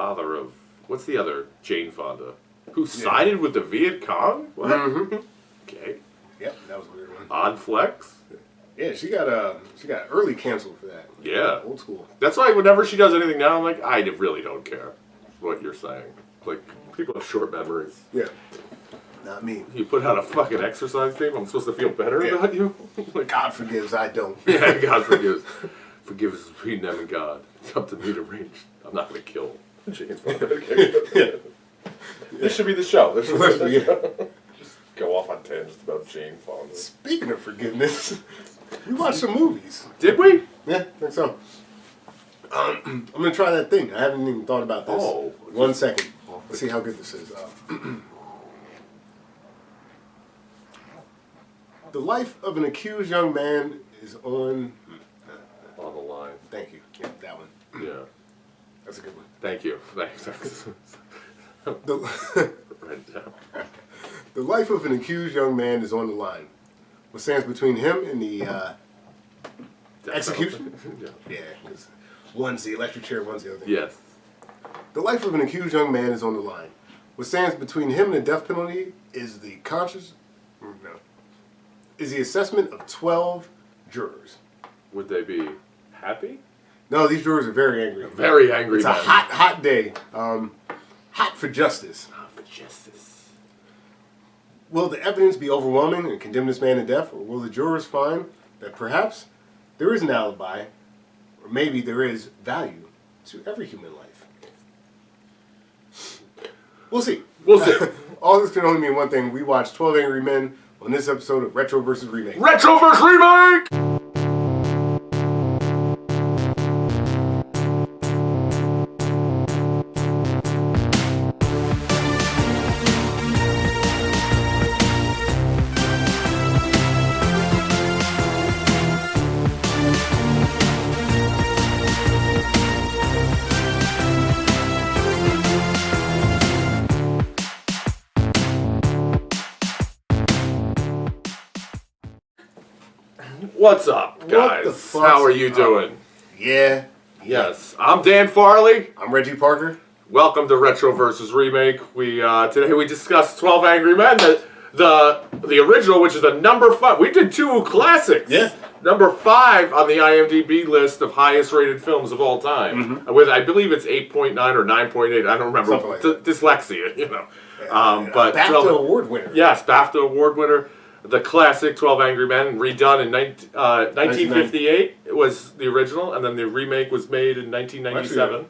father of... What's the other Jane Fonda? Who sided with the Viet Cong? What? Mm-hmm. Okay. Yep, that was a weird one. Odd flex? Yeah, she got early canceled for that. Yeah. Old school. That's why whenever she does anything now, I'm like, I really don't care what you're saying. Like, people have short memories. Yeah. Not me. You put out a fucking exercise tape, I'm supposed to feel better about you? Like, God forgives, I don't. Yeah, God forgives. Forgiveness is between them and God. It's up to me to arrange. I'm not going to kill Jane Fonda. Yeah. This should be the show. This should be the Yeah. show. Just go off on tangents about Jane Fonda. Speaking of forgiveness, we watched some movies. Did we? Yeah, I think so. I'm going to try that thing. I haven't even thought about this. Oh. 1 second. Let's see how good this is. The life of an accused young man is on the line. Thank you. Yeah, that one. Yeah. That's a good one. Thank you. Thanks. The, Right down. the life of an accused young man is on the line. What stands between him and the execution? Yeah. Yeah, because one's the electric chair, one's the other thing. Yes. The life of an accused young man is on the line. What stands between him and the death penalty is the assessment of 12 jurors. Would they be happy? No, these jurors are very angry. Very angry. It's a hot day. Hot for justice. Hot for justice. Will the evidence be overwhelming and condemn this man to death, or will the jurors find that perhaps there is an alibi, or maybe there is value to every human life? We'll see. We'll see. All this can only mean one thing. We watched 12 Angry Men on this episode of Retro vs. Remake. Retro vs. Remake! What's up, guys? What the fuck's How are you up? doing? Yeah. Yes, I'm Dan Farley. I'm Reggie Parker. Welcome to Retro vs. Remake. Today we discussed 12 Angry Men, the original, which is the number 5. We did 2 classics. Yeah. Number 5 on the IMDb list of highest rated films of all time. With, I believe it's 8.9 or 9.8. I don't remember. Something like that. Dyslexia, you know. But BAFTA 12 award winner. Yes, BAFTA award winner. The classic 12 Angry Men, redone in 1958. It was the original, and then the remake was made in 1997.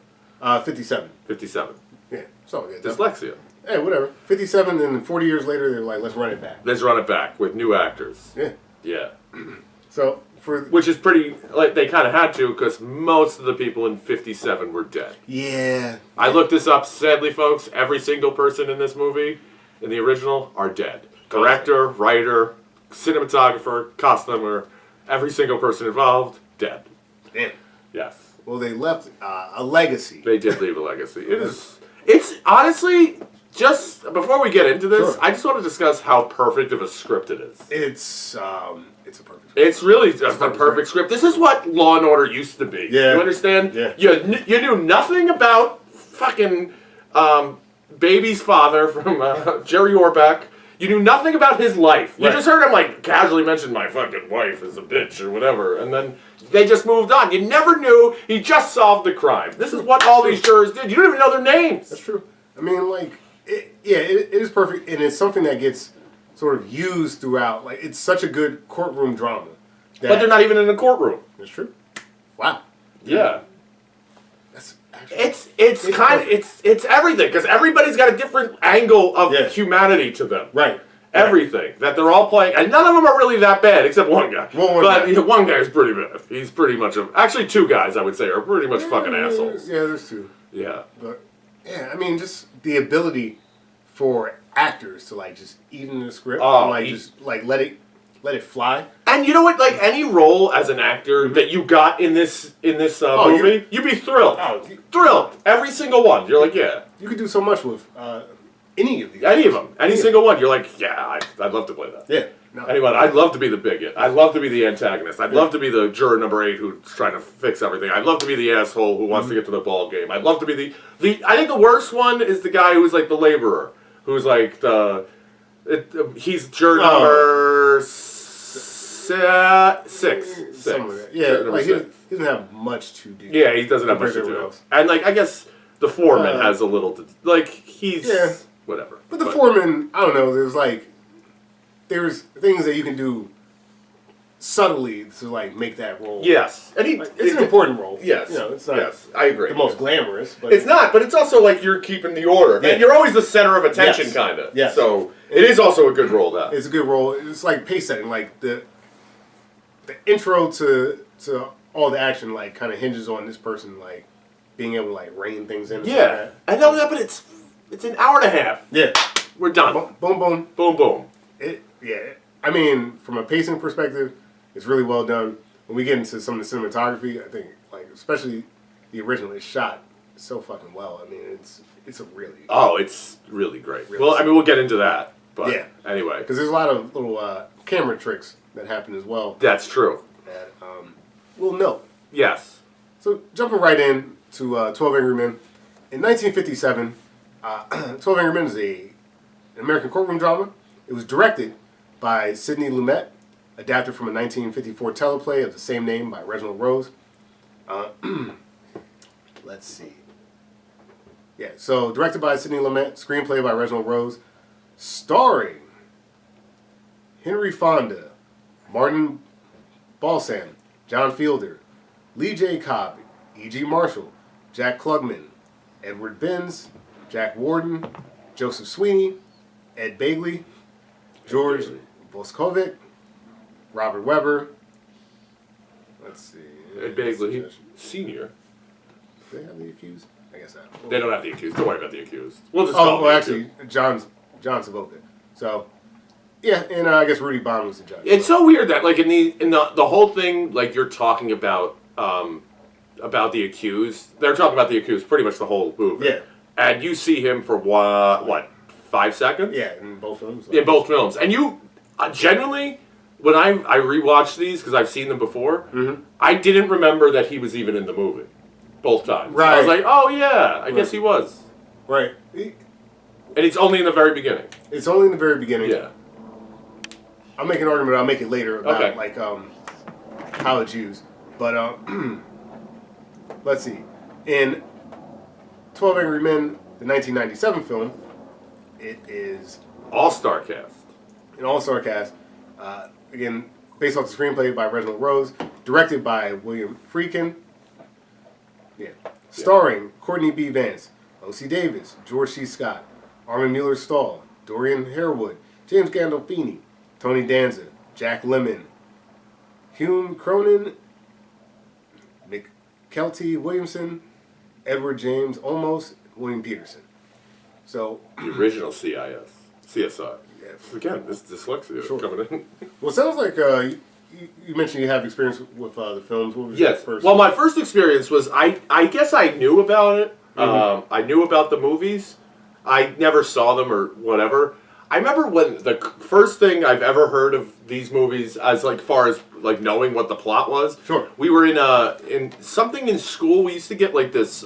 57. 57. Yeah, so good. Dyslexia. Hey, whatever. 57, and 40 years later, they're like, let's run it back. Let's run it back with new actors. Yeah. Yeah. So, Which is pretty, like, they kind of had to, because most of the people in 57 were dead. Yeah. I looked this up. Sadly, folks, every single person in this movie, in the original, are dead. Director, writer, cinematographer, costumer, every single person involved, dead. Damn. Yes. Well, they left a legacy. They did leave a legacy. It's honestly, just before we get into this, Sure. I just want to discuss how perfect of a script it is. It's a perfect. It's really just a perfect script. This is what Law and Order used to be. Yeah. You understand? Yeah. You knew nothing about fucking Baby's father from Jerry Orbach. You knew nothing about his life. You just heard him like casually mention my fucking wife is a bitch or whatever, and then they just moved on. You never knew he just solved the crime. This is what all these jurors did. You don't even know their names. That's true. I mean, like, it is perfect, and it's something that gets sort of used throughout. Like, it's such a good courtroom drama. But they're not even in a courtroom. That's true. Wow. Yeah. That's actually. It's everything, because everybody's got a different angle of humanity to them. Right. Everything that they're all playing, and none of them are really that bad, except one guy. One guy is pretty bad. He's pretty much actually 2 guys, I would say, are pretty much fucking assholes. Yeah, there's 2. Yeah. But yeah, I mean, just the ability for actors to like just eat in the script, and, like just like let it fly. And you know what? Like any role as an actor that you got in this movie, you'd be thrilled. Thrilled. Every single one. You're like, yeah. You could do so much with any of these. Any of them. Any single one. You're like, yeah, I'd love to play that. Yeah. No. Anyway, I'd love to be the bigot. I'd love to be the antagonist. I'd love to be the juror number 8 who's trying to fix everything. I'd love to be the asshole who wants to get to the ball game. I'd love to be the. I think the worst one is the guy who's like the laborer, who's like he's juror number 6. Somewhere. Yeah, like he doesn't have much to do. Yeah, he doesn't have much to do. And like I guess the foreman has a little he's whatever. But the foreman, I don't know. There's things that you can do subtly to like make that role. Yes, and it's an important role. Yes, it's not. Yes, I agree. The most glamorous, but it's not. But it's also like you're keeping the order, and you're always the center of attention, kind of. Yes. So it is also a good role. It's a good role. It's like pace setting. Like the intro to all the action like kind of hinges on this person like being able to like rein things in. Yeah, I know that, but it's an hour and a half. Yeah, we're done. Boom, boom, boom, boom. I mean, from a pacing perspective, it's really well done. When we get into some of the cinematography, I think, like, especially the original, is shot so fucking well. I mean, it's a really... Oh, it's really great. Well, I mean, we'll get into that. But anyway. Because there's a lot of little camera tricks that happen as well. That's true. That we'll note. Yes. So, jumping right in to 12 Angry Men. In 1957, 12 Angry Men is an American courtroom drama. It was directed by Sidney Lumet, adapted from a 1954 teleplay of the same name by Reginald Rose. Let's see. Yeah, so directed by Sidney Lumet, screenplay by Reginald Rose, starring Henry Fonda, Martin Balsam, John Fielder, Lee J. Cobb, E.G. Marshall, Jack Klugman, Edward Benz, Jack Warden, Joseph Sweeney, Ed Begley, George Voskovic, Robert Webber. Let's see. Ed Begley, Senior. Do they have the accused? I guess not. They don't have the accused. Don't worry about the accused. We'll just call actually, John Savoca. So, yeah, and I guess Rudy Bond was the judge. It's so weird that, like, in the whole thing, like, you're talking about the accused. They're talking about the accused pretty much the whole movie. Yeah. And you see him for what 5 seconds? Yeah, in both films. In both films. And you, genuinely, when I rewatched these, because I've seen them before, I didn't remember that he was even in the movie. Both times. Right. I was like, oh yeah, I guess he was. Right. And it's only in the very beginning. It's only in the very beginning. Yeah. I'll make an argument, I'll make it later about, like, how it's used. But, let's see. In 12 Angry Men, the 1997 film, it is... All-star cast. An all-star cast. Again, based off the screenplay by Reginald Rose, directed by William Friedkin. Yeah. Starring Courtney B. Vance, O.C. Davis, George C. Scott, Armin Mueller-Stahl, Dorian Harewood, James Gandolfini, Tony Danza, Jack Lemmon, Hume Cronin, McKelty Williamson, Edward James Olmos, William Peterson. So the original CSI. Yeah. Again, this dyslexia coming in. Well, it sounds like you mentioned you have experience with the films. What was your first? Well, my first experience was I guess I knew about it. I knew about the movies. I never saw them or whatever. I remember when the first thing I've ever heard of these movies, as like far as like knowing what the plot was. Sure. We were in something in school. We used to get like this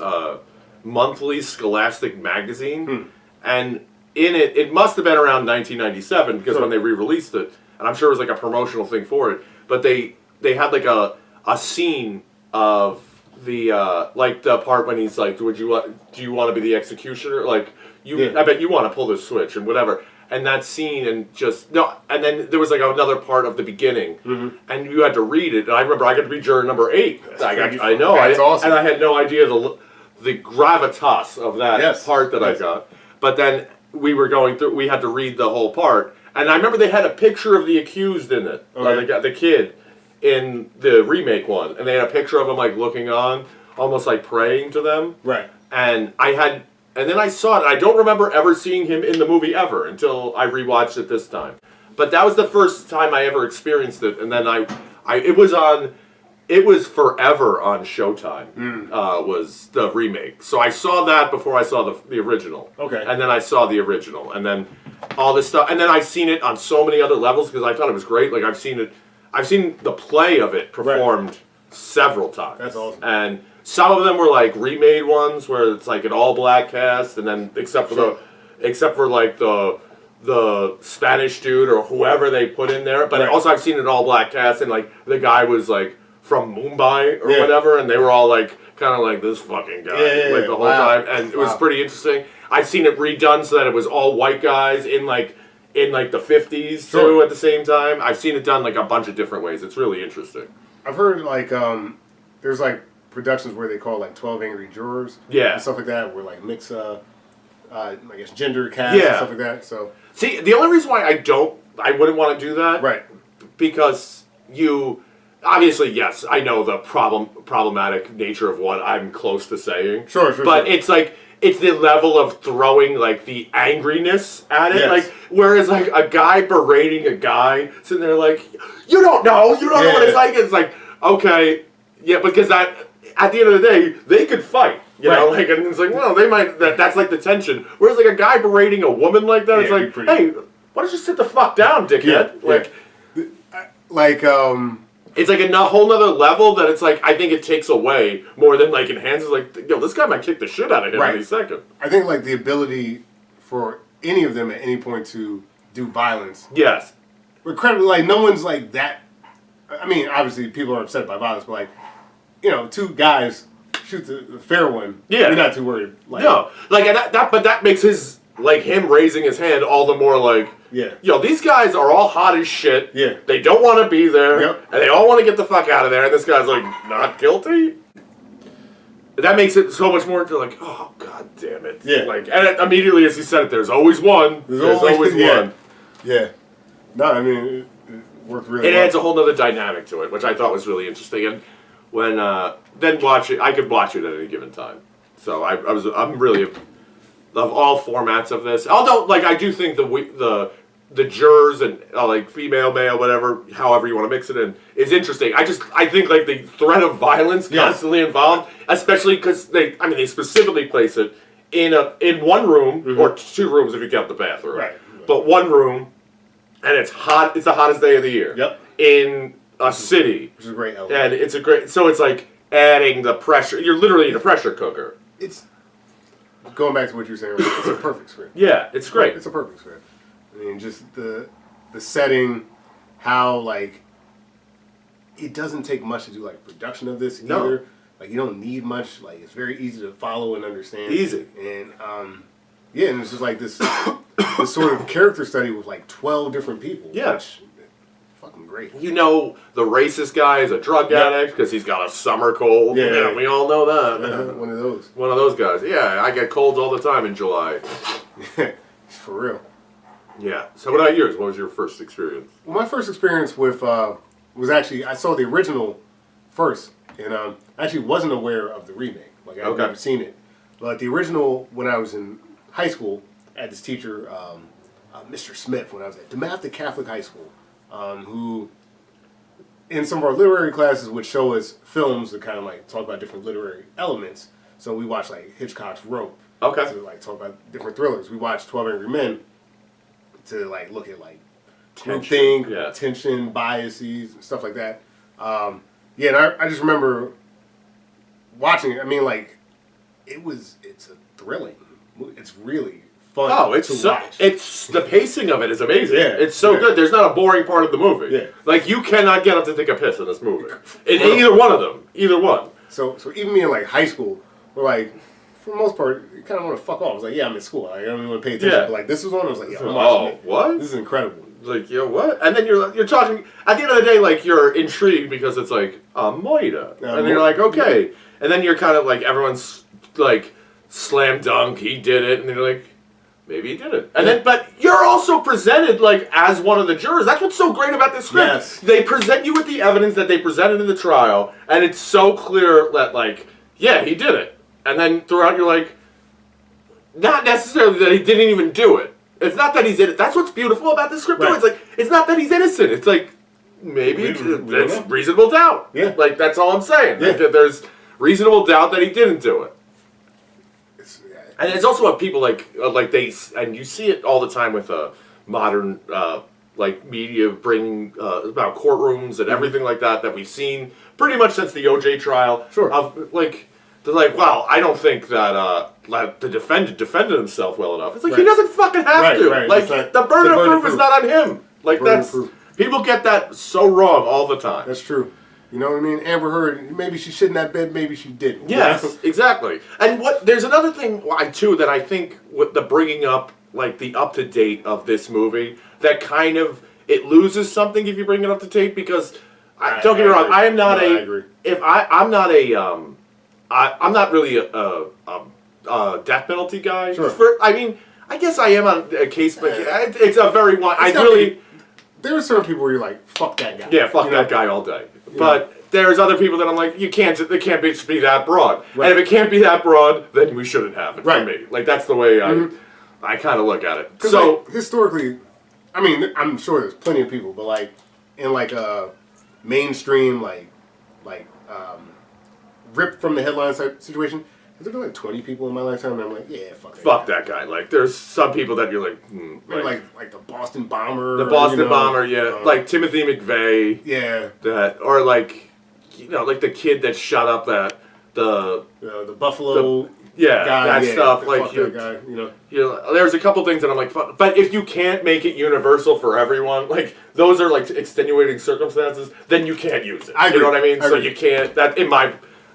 monthly Scholastic magazine, and in it must have been around 1997 because when they re-released it, and I'm sure it was like a promotional thing for it. But they had like a scene of the like the part when he's like, do you want to be the executioner? Like I bet you want to pull this switch and whatever. And that scene and and then there was like another part of the beginning, and you had to read it. And I remember I got to be juror number 8. I know, that's awesome. And I had no idea the gravitas of that part that I got. But then we were going through. We had to read the whole part. And I remember they had a picture of the accused in it. They got the kid in the remake one, and they had a picture of him like looking on, almost like praying to them. Right. And then I saw it. I don't remember ever seeing him in the movie ever until I rewatched it this time. But that was the first time I ever experienced it. And then it was forever on Showtime. Was the remake. So I saw that before I saw the original. Okay. And then I saw the original, and then all this stuff, and then I've seen it on so many other levels because I thought it was great. Like I've seen the play of it performed several times. That's awesome. And some of them were like remade ones where it's like an all black cast, and then except for like the Spanish dude or whoever they put in there. But also I've seen an all black cast, and like the guy was like from Mumbai or whatever, and they were all like kind of like this fucking guy like the whole time, and it was pretty interesting. I've seen it redone so that it was all white guys in like the 50s too at the same time. I've seen it done like a bunch of different ways. It's really interesting. I've heard like there's like productions where they call like 12 Angry Jurors, and stuff like that, where like mix I guess gender cast and stuff like that. So see, the only reason why I wouldn't want to do that, because you obviously, yes, I know the problematic nature of what I'm close to saying. Sure. But it's like it's the level of throwing like the angriness at it, like whereas like a guy berating a guy sitting there like you don't know what it's like. It's like okay, because that at the end of the day they could fight. You know, like, and it's like, well, they might. That's like the tension. Whereas, like, a guy berating a woman like that, it's like, hey, why don't you sit the fuck down, dickhead? It's like a whole nother level that it's like I think it takes away more than like enhances. Like, yo, this guy might kick the shit out of him any second. I think like the ability for any of them at any point to do violence. Yes. Incredibly, like no one's like that. I mean, obviously people are upset by violence, but like, you know, two guys shoot the fair one. Yeah. You're not too worried. Like, no, like and but that makes his like him raising his hand all the more like. Yo, these guys are all hot as shit. Yeah. They don't want to be there. And they all want to get the fuck out of there. And this guy's like, not guilty? That makes it so much more like, oh, god damn it. Yeah. Like, and immediately as he said it, there's always one. There's always one. Yeah. No, I mean, it worked really well. It adds a whole other dynamic to it, which I thought was really interesting. And when, then watch it, I could watch it at any given time. So I'm really, of all formats of this. Although, like, I do think the jurors and like female, male, whatever, however you want to mix it in, is interesting. I think like the threat of violence constantly involved, especially because they specifically place it in one room or two rooms if you count the bathroom, but one room, and it's hot. It's the hottest day of the year. In a city, which is a great element. And it's a great. So it's like adding the pressure. You're literally in a pressure cooker. It's going back to what you were saying. It's a perfect script. Yeah, it's great. It's a perfect script. I mean, just the setting, how, like, it doesn't take much to do, like, production of this either. Like, you don't need much. Like, it's very easy to follow and understand. Easy. And, and it's just, like, this sort of character study with, like, 12 different people. Yeah. Which, fucking great. You know the racist guy is a drug addict because he's got a summer cold. Yeah, we all know that. One of those. One of those guys. Yeah, I get colds all the time in July. For real. Yeah. So what about yours? What was your first experience? Well, my first experience with was actually I saw the original first, and I actually wasn't aware of the remake. Like I'd never seen it, but the original when I was in high school, I had this teacher, Mr. Smith, when I was at DeMatha Catholic High School, who in some of our literary classes would show us films that kind of like talk about different literary elements. So we watched like Hitchcock's Rope. To like talk about different thrillers. We watched 12 Angry Men to like look at like groupthink, tension, biases, stuff like that. And I just remember watching it. I mean, like it's a thrilling. It's really fun. To watch. It's the pacing of it is amazing. Yeah, it's so good. There's not a boring part of the movie. Yeah, like you cannot get up to take a piss in this movie. In either one of them, either one. So even me in like high school, we're like. For the most part, you kind of want to fuck off. I was like, yeah, I'm in school. I don't even want to pay attention. But like, this was on. I was like, yeah, I'm watching it. What? This is incredible. Like, yo, what? And then you're talking. At the end of the day, like, you're intrigued because it's like Moida, and you're like, okay. And then you're kind of like, everyone's like, slam dunk. He did it, and then you're like, maybe he didn't. And then, but you're also presented like as one of the jurors. That's what's so great about this script. Yes. They present you with the evidence that they presented in the trial, and it's so clear that like, yeah, he did it. And then throughout, you're like, not necessarily that he didn't even do it. It's not that he's in it. That's what's beautiful about this script. It's like, it's not that he's innocent. It's like, maybe it's reasonable doubt. Yeah. Like, that's all I'm saying. Yeah. Like, there's reasonable doubt that he didn't do it. And it's also what people like and you see it all the time with modern like media bringing about courtrooms and everything like that we've seen pretty much since the OJ trial. Sure. Of like they're like, well, I don't think that the defendant defended himself well enough. It's like he doesn't fucking have to. Right. Like the burden of proof is not on him. Like that's people get that so wrong all the time. That's true. You know what I mean? Amber Heard, maybe she shit in that bed, maybe she didn't. Yes, exactly. And there's another thing too that I think with the bringing up like the up to date of this movie that kind of it loses something if you bring it up to date because don't get me wrong, I am not I agree. I'm not really a death penalty guy. Sure. I guess I am on a case, but it's a very one. There are certain people where you're like, fuck that guy. Yeah, fuck that guy all day. But there's other people that I'm like, it can't be that broad. Right. And if it can't be that broad, then we shouldn't have it for me. Like that's the way I kind of look at it. So like, historically, I mean, I'm sure there's plenty of people, but like in like a mainstream like ripped from the headlines type situation. Has there been like 20 people in my lifetime and I'm like, yeah, fuck that guy. Like, there's some people that you're like, like the Boston Bomber. The Boston Bomber, yeah. Like Timothy McVeigh. Yeah. Or like, like the kid that shot up the Buffalo guy, stuff. Like, that guy, there's a couple things that I'm like, fuck. But if you can't make it universal for everyone, like, those are like extenuating circumstances, then you can't use it. You know what I mean? So you can't,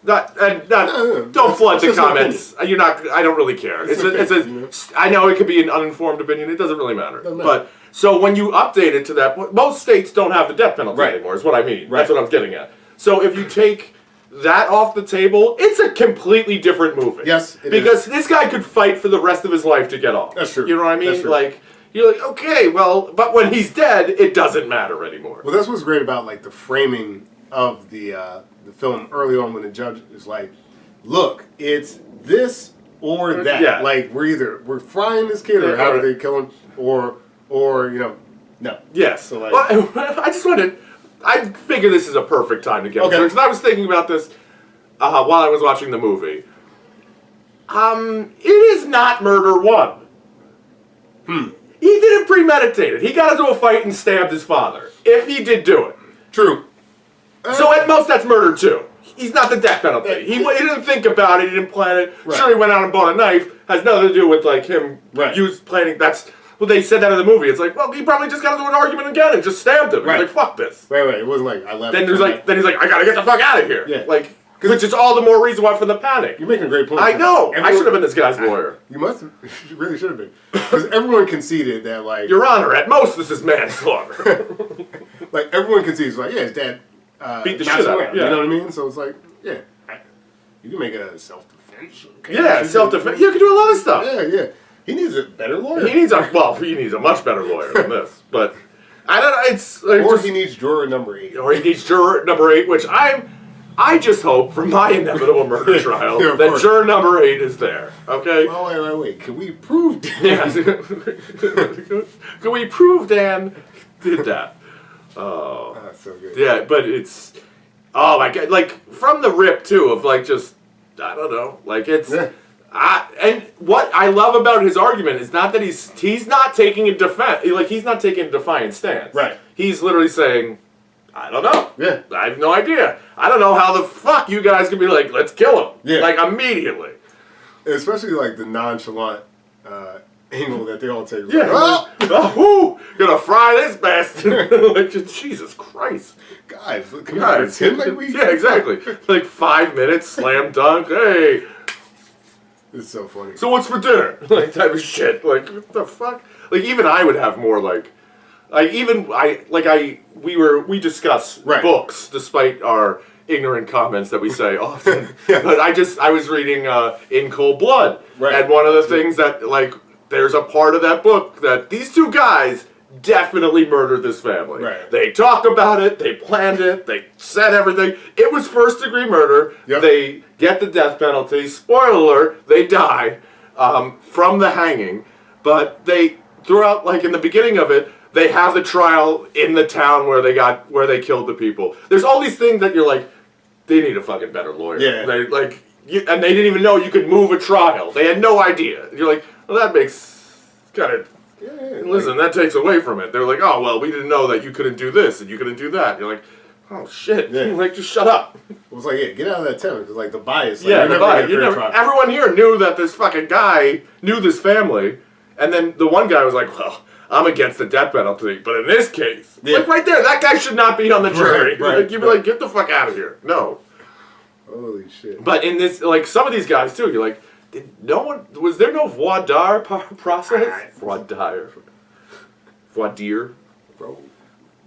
don't flood the comments. You're not. I don't really care. I know it could be an uninformed opinion. It doesn't really matter. But so when you update it to that, most states don't have the death penalty anymore. Is what I mean. That's what I'm getting at. So if you take that off the table, it's a completely different movie. Yes, because this guy could fight for the rest of his life to get off. That's true. You know what I mean? Like you're like, okay, well, but when he's dead, it doesn't matter anymore. Well, that's what's great about like the framing of the film early on when the judge is like, look, it's this or that. Yeah. Like we're frying this kid or how do they kill him or no. Yes. So like, well, I figure this is a perfect time to get into it because I was thinking about this while I was watching the movie. It is not murder one. He didn't premeditate it. He got into a fight and stabbed his father. If he did do it. True. So at most that's murder too. He's not the death penalty. He didn't think about it. He didn't plan it. Right. Sure, he went out and bought a knife. Has nothing to do with like him planning. That's well, they said that in the movie. It's like, well, he probably just got into an argument again and just stabbed him. He's like, fuck this. Right. It wasn't like I left. Then he's like, I gotta get the fuck out of here. Yeah. Like, which is all the more reason why for the panic. You're making a great point. I know. I should have been this guy's lawyer. You must. You really should have been. Because everyone conceded that like. Your Honor, at most this is manslaughter. Like everyone concedes, like his dad. Beat the shit out of him. You know what I mean? So it's like, you can make a self-defense. Self-defense. You can do a lot of stuff. Yeah. He needs a better lawyer. He needs a much better lawyer than this. But I don't know. It's like he needs juror number 8. Or he needs juror number 8, which I just hope for my inevitable murder trial that juror number 8 is there. Okay. Well, wait. Can we prove? Can we prove Dan did that? Oh, that's so good. Yeah, but it's my god, like from the rip too of like just I don't know, like it's and what I love about his argument is not that he's not taking a he's not taking a defiant stance. Right. He's literally saying, I don't know. Yeah. I have no idea. I don't know how the fuck you guys can be like, let's kill him. Yeah. Like immediately. Especially like the nonchalant angle that they all take. Yeah. Gonna fry this bastard. Like, Jesus Christ. Guys, can we pretend like we... Yeah, exactly. Like 5 minutes, slam dunk, hey. It's so funny. So what's for dinner? Like, type of shit. Like, what the fuck? Like, even I would have more, we discuss books, despite our ignorant comments that we say often. But I was reading In Cold Blood. Right. And one of the things that, like, there's a part of that book that these two guys definitely murdered this family. Right. They talk about it, they planned it, they said everything. It was first degree murder. Yep. They get the death penalty. Spoiler alert, they die from the hanging. But they, throughout, like in the beginning of it, they have the trial in the town where they killed the people. There's all these things that you're like, they need a fucking better lawyer. Yeah. and they didn't even know you could move a trial. They had no idea. You're like, well, that makes kind of. Yeah, Listen, that takes away from it. They're like, oh well, we didn't know that you couldn't do this and you couldn't do that. You're like, oh shit. Yeah. Like, just shut up. It was like, yeah, get out of that tent because like the bias. Like, Yeah, you're the never bias. gonna get a fair trial. Everyone here knew that this fucking guy knew this family, and then the one guy was like, well, I'm against the death penalty, but in this case, like right there, that guy should not be on the jury. Right, Like, you'd be like, get the fuck out of here. No. Holy shit. But in this, like, some of these guys, too, you're like, was there no voir dire process? Voir dire. Bro.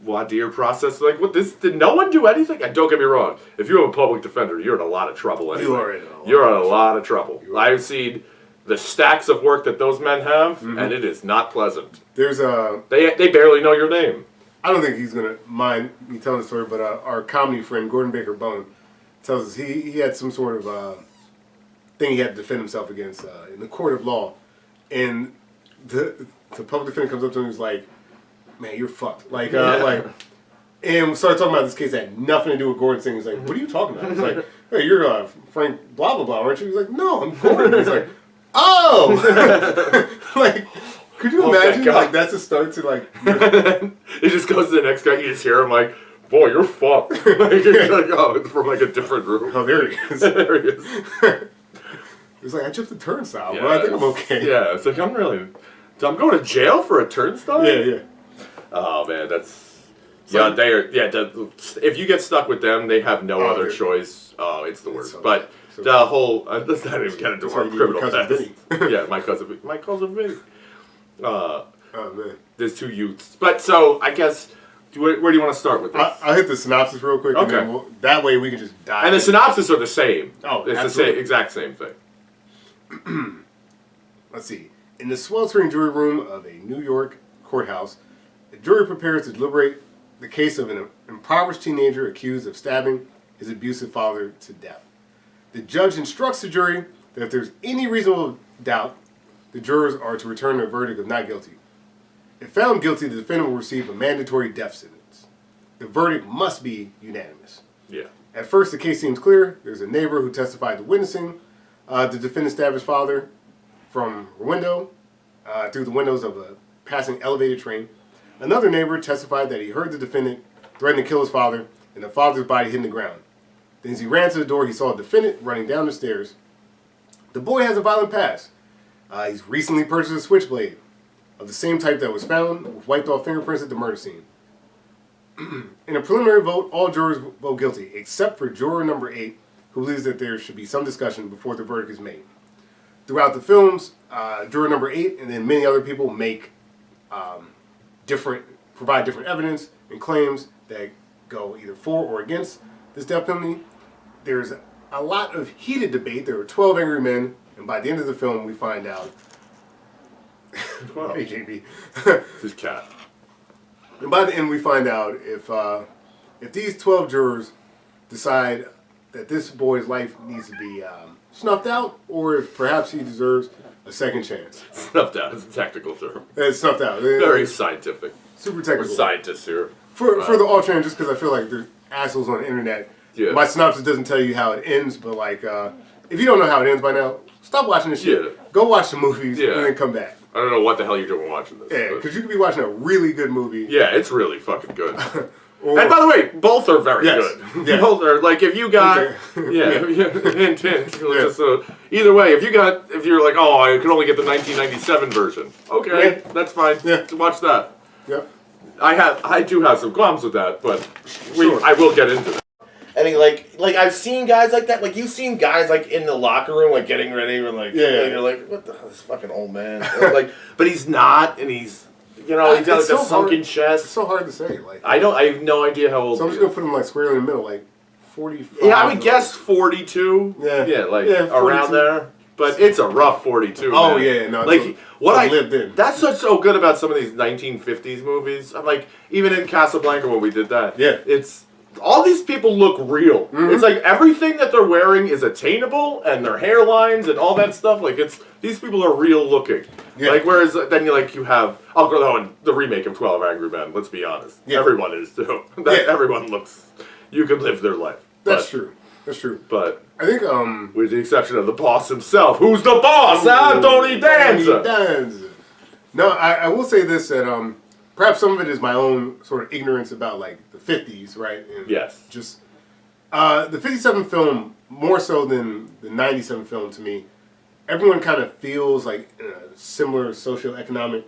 Voir dire process? Like, what, did no one do anything? And don't get me wrong, if you have a public defender, you're in a lot of trouble anyway. You are in a lot You're in a lot of trouble. I've seen the stacks of work that those men have, and it is not pleasant. There's They barely know your name. I don't think he's gonna mind me telling the story, but our comedy friend Gordon Baker Bone tells us he had some sort of thing he had to defend himself against in the court of law, and the public defender comes up to him and is like, "Man, you're fucked." Like and we started talking about this case that had nothing to do with Gordon's thing. He's like, "What are you talking about?" He's like, "Hey, you're Frank blah blah blah, aren't you?" He's like, "No, I'm Gordon." He's like, "Oh." Like, could you imagine? Like, that's a start to like. It just goes to the next guy. You just hear him like, "Boy, you're fucked." Like, it's like, oh, it's from like a different room. Oh, there he is. There he is. It's like I jumped the turnstile, Yeah, but I think I'm okay. Yeah, it's like I'm going to jail for a turnstile. Yeah. Oh man, that's they are. Yeah, if you get stuck with them, they have no other choice. Oh, it's the worst. But the whole let's not even get into our criminal past. Yeah, my cousin Vinny. Oh man, there's two youths. But so I guess where do you want to start with this? I'll hit the synopsis real quick. Okay. And then that way we can just dive. And the synopsis are the same. Oh, it's absolutely. the exact same thing. Let's see. In the sweltering jury room of a New York courthouse, a jury prepares to deliberate the case of an impoverished teenager accused of stabbing his abusive father to death. The judge instructs the jury that if there's any reasonable doubt, the jurors are to return a verdict of not guilty. If found guilty, the defendant will receive a mandatory death sentence. The verdict must be unanimous. Yeah. At first, the case seems clear. There's a neighbor who testified to witnessing the defendant stab his father from a window, through the windows of a passing elevated train. Another neighbor testified that he heard the defendant threaten to kill his father and the father's body hit the ground. Then as he ran to the door, he saw a defendant running down the stairs. The boy has a violent past. He's recently purchased a switchblade of the same type that was found with wiped off fingerprints at the murder scene. In a preliminary vote, all jurors vote guilty, except for juror number 8, who believes that there should be some discussion before the verdict is made. Throughout the films, juror number 8 and then many other people provide different evidence and claims that go either for or against this death penalty. There's a lot of heated debate. There were 12 angry men, and by the end of the film, we find out. Wow. Hey, JB. It's his cat. And by the end, we find out if these 12 jurors decide that this boy's life needs to be snuffed out, or if perhaps he deserves a second chance. Snuffed out is a technical term. It's snuffed out. Very scientific. Super We're technical. scientists here. For the All-Tran, just because I feel like there's assholes on the internet. Yeah. My synopsis doesn't tell you how it ends, but like, if you don't know how it ends by now, stop watching this shit. Yeah. Go watch the movies Yeah. and then come back. I don't know what the hell you're doing watching this. Yeah, but- because you could be watching a really good movie. Yeah, it's really fucking good. Or, And by the way, both are very Yes. good. Yeah. Both are like if you got hint hint. So either way, if you're like, oh, I can only get the 1997 version. Okay, Yeah. that's fine. Yeah. Watch that. Yep. I do have some qualms with that, but Sure. I will get into it. I mean, like I've seen guys like that. Like you've seen guys like in the locker room, like getting ready, and like, Yeah. and you're like, what the hell, this fucking old man? Like, but he's not, and he's he's got like It's a so sunken It's chest. so hard to say. Like, I have no idea how old. so I'm he just gonna is. put him like squarely in the middle, like 45. Yeah, I would guess 42. Yeah. Yeah, like Yeah, 42. around there. But it's a rough 42. Oh man. yeah, no. Like it's what I lived in. That's what's so good about some of these 1950s movies. I'm like, even in Casablanca when we did that. Yeah. It's all these people look real. Mhm. It's like everything that they're wearing is attainable, and their hairlines and all that stuff. Like these people are real looking. Yeah. Like whereas then you have the remake of 12 Angry Men. Let's be honest. Yeah. Everyone is too. Yeah. Everyone looks. You could live their life. That's But- true. That's true. But I think with the exception of the boss himself, who's the boss? Tony Danza. No, I will say this that perhaps some of it is my own sort of ignorance about like the 50s, right? And Yes. Just the 57 film more so than the 97 film to me. Everyone kind of feels like in a similar socioeconomic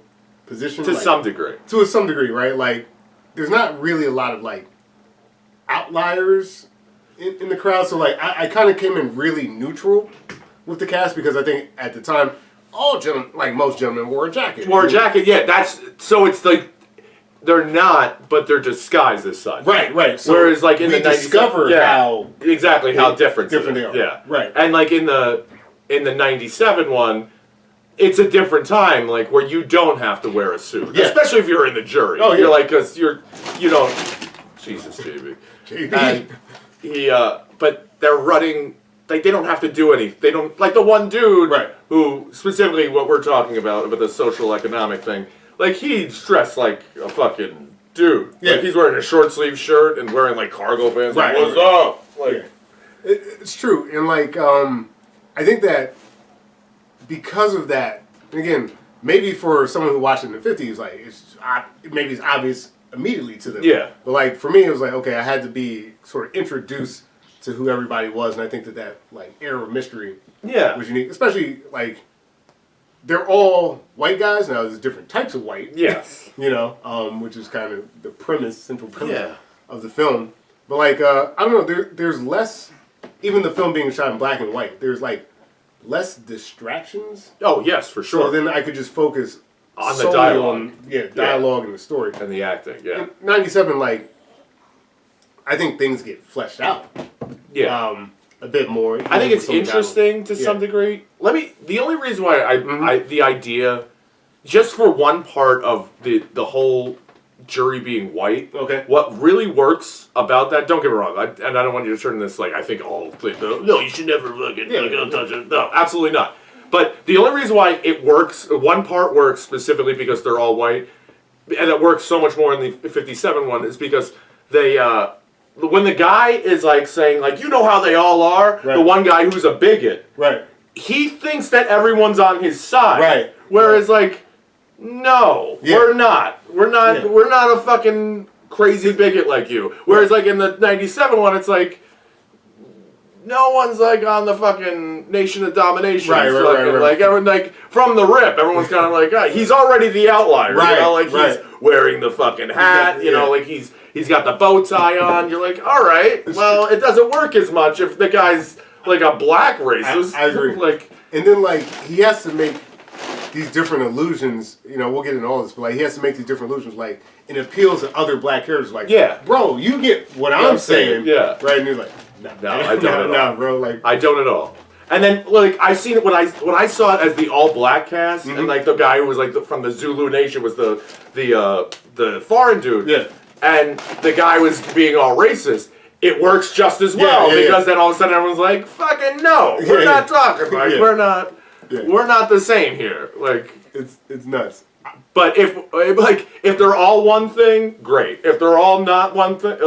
position. To like, some degree. To some degree, right? Like, there's not really a lot of like outliers in the crowd. So like, I kind of came in really neutral with the cast because I think at the time, all gentlemen, like most gentlemen, wore a jacket. Yeah. It's like they're not, but they're disguised as such. Right. So whereas like in we the 90s, discover how different they are. Yeah, right. And like in the 97 one, it's a different time, like where you don't have to wear a suit, especially if you're in the jury. Oh, yeah. You're like, because you don't. Jesus, JB. And but they're running. Like they don't have to do anything. They don't like the one dude who specifically what we're talking about the social economic thing. Like he's dressed like a fucking dude. Yeah. Like he's wearing a short sleeve shirt and wearing like cargo pants. Right. Like, what's up? Like it's true, and like I think that because of that, and again, maybe for someone who watched it in the 50s, like maybe it's obvious immediately to them. Yeah. But like for me, it was like okay, I had to be sort of introduced to who everybody was, and I think that like air of mystery was unique, especially like they're all white guys now. There's different types of white. Yes. Which is kind of the central premise of the film. But like I don't know, there's less. Even the film being shot in black and white, there's like less distractions. Oh yes, for sure. So then I could just focus on the dialogue. Dialogue and the story. And the acting, In 97, like, I think things get fleshed out. Yeah. A bit more. I think it's interesting to some degree. The only reason why the idea, just for one part of the whole jury being white, what really works about that, don't get me wrong, and I don't want you to turn this like, I think all, no, you should never fucking touch it. No, absolutely not. But the only reason why it works, one part works specifically because they're all white, and it works so much more in the 57 one, is because they, when the guy is like saying, like, you know how they all are, the one guy who's a bigot, he thinks that everyone's on his side. Whereas, like, no, we're not. We're not a fucking crazy bigot like you. Whereas, like, in the 97 one, it's like, no one's like on the fucking Nation of Domination. Like everyone, like from the rip, everyone's kind of like, he's already the outlier. He's wearing the fucking hat. Like he's got the bow tie on. You're like, all right, well, it doesn't work as much if the guy's like a black racist. I agree. Like, and then like he has to make these different illusions. We'll get into all this, but like he has to make these different illusions. Like it appeals to other black characters. Like, bro, you get what I'm saying. Right? And you're like. No, I don't at all. No, bro, like I don't at all. And then like I've seen it when I saw it as the all black cast, and like the guy who was like from the Zulu Nation was the foreign dude. Yeah. And the guy was being all racist. It works just as well because then all of a sudden everyone's like, "Fucking no, we're not talking. Like we're not the same here." Like it's nuts. But if they're all one thing, great. If they're all not one thing,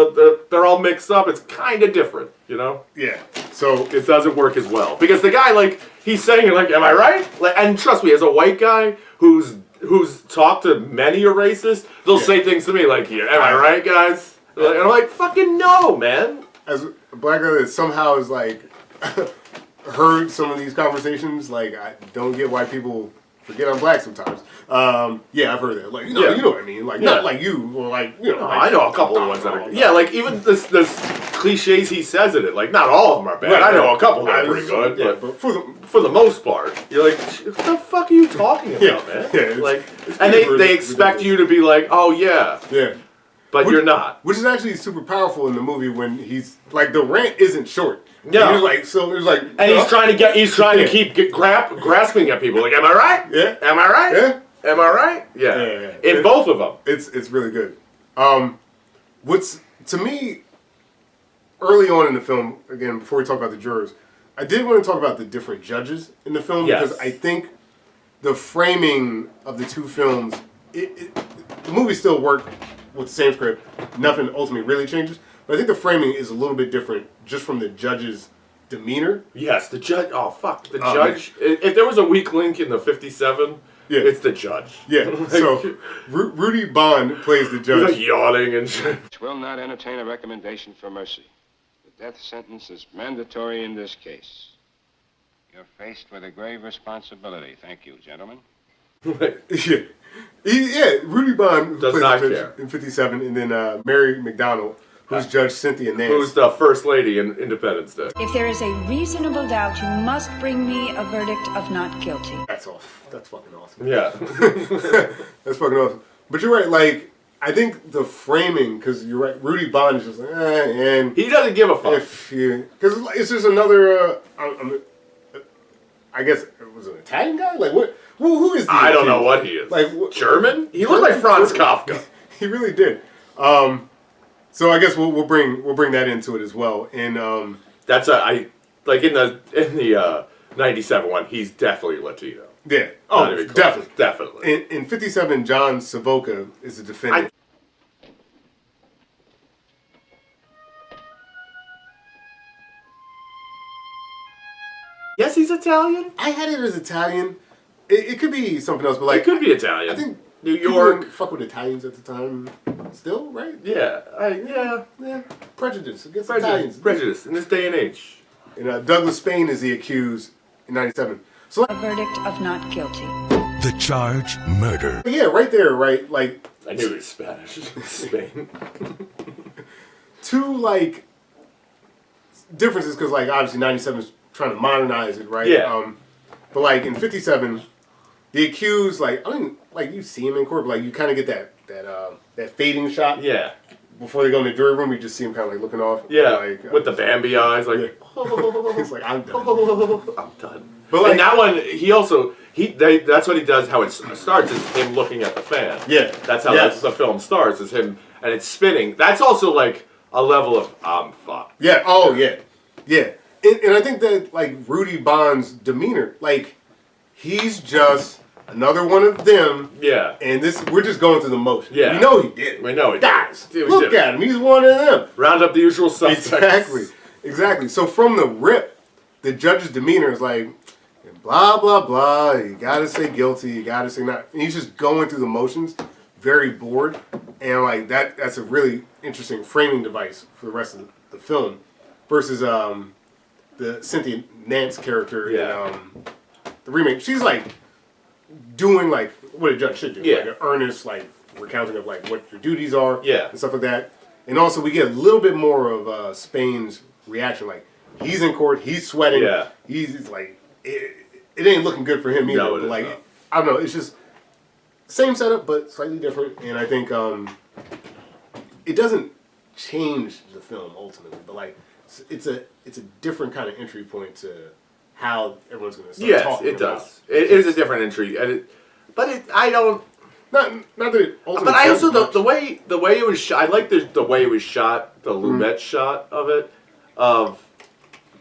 they're all mixed up. It's kind of different, Yeah. So it doesn't work as well because the guy, like, he's saying, like, "Am I right?" Like, and trust me, as a white guy who's talked to many a racist, they'll say things to me like, "Yeah, am I right, guys?" And I'm like, "Fucking no, man." As a black guy that somehow is like heard some of these conversations, like I don't get why people forget I'm black sometimes. I've heard that. Like, you know what I mean? Like, not like you, or like, like, I know a couple of ones that are, like, even this cliches he says in it, like, not all of them are bad. I know a couple that are pretty good, but for the most part, you're like, what the fuck are you talking about, man? And they expect you to be like, oh, yeah. But you're not. Which is actually super powerful in the movie when he's, like, the rant isn't short. Yeah. He's like, so it was like, and he's trying to keep grasping at people. Like, am I right? Yeah. Am I right? Yeah. Am I right? Yeah. In both of them. It's really good. What's, to me, early on in the film, again, before we talk about the jurors, I did want to talk about the different judges in the film because I think the framing of the two films, the movie still worked with the same script. Nothing ultimately really changes. But I think the framing is a little bit different just from the judge's demeanor. Yes, the judge. Oh fuck, the Oh, judge. If there was a weak link in the 57, Yeah. it's the judge. Yeah. Like, So Rudy Bond plays the he's judge. like yawning and shit. Will not entertain a recommendation for mercy. The death sentence is mandatory in this case. You're faced with a grave responsibility. Thank you, gentlemen. Yeah. Rudy Bond Does plays not the judge care. in 57, and then Mary McDonald, who's Judge Cynthia Nance. Who's the first lady in Independence Day? If there is a reasonable doubt, you must bring me a verdict of not guilty. That's off. That's fucking awesome. Yeah. That's fucking awesome. But you're right, like, I think the framing, because you're right, Rudy Bond is just like, and He doesn't give a fuck. if you, because it's just another, I guess, it was an Italian guy? Like, what? Who is the I don't accused? know what he is. Like, German? He looked like Franz Kafka. He really did. So I guess we'll bring that into it as well. And That's in the 97 one, he's definitely Latino. yeah, Not even close. definitely. Definitely. In 57, John Savoca is the defendant. Yes, he's Italian. I had it as Italian. It could be something else, but like It could be Italian. I think New people York. didn't fuck with Italians at the time. Still, right? Yeah. Yeah. Prejudice against Italians. Prejudice in this day and age. And Douglas Spain is the accused in 97. So A verdict of not guilty. The charge, murder. yeah, right there, right? Like I knew he was Spanish. Spain. two like differences because like obviously 97 is trying to modernize it, right? Yeah. But like in 57, the accused, like I mean, like you see him in court, but like you kind of get that fading shot. Yeah. Before they go in the jury room, you just see him kind of like looking off. Yeah. Like, With the Bambi eyes, like. yeah. He's like, I'm done. I'm done. But like, and that one, that's what he does. How it starts is him looking at the fan. Yeah. That's how Yes. the film starts. Is him and it's spinning. That's also like a level of fuck. Yeah. Oh yeah. Yeah. And I think that like Rudy Bond's demeanor, like he's just another one of them. Yeah. And we're just going through the motion. Yeah. We know he did it. We know he did it. Guys, Yeah, we look did it. at him. He's one of them. Round up the usual suspects. Exactly. So from the rip, the judge's demeanor is like, blah, blah, blah. You gotta say guilty. You gotta say not. And he's just going through the motions, very bored. And like that's a really interesting framing device for the rest of the film. Versus the Cynthia Nance character Yeah. in the remake. She's like doing like what a judge should do. Yeah. Like an earnest like recounting of like what your duties are. Yeah. And stuff like that. And also we get a little bit more of Spain's reaction. Like he's in court, he's sweating. Yeah. He's like it ain't looking good for him either. No, it but is like not. I don't know, it's just same setup but slightly different. And I think it doesn't change the film ultimately, but like it's a different kind of entry point to how everyone's going to start Yes, talking it about. does. It is a different entry, I don't. Not that it ultimately. But I also changes the much. way it was shot. I like the way it was shot. The Lumet shot of it. Of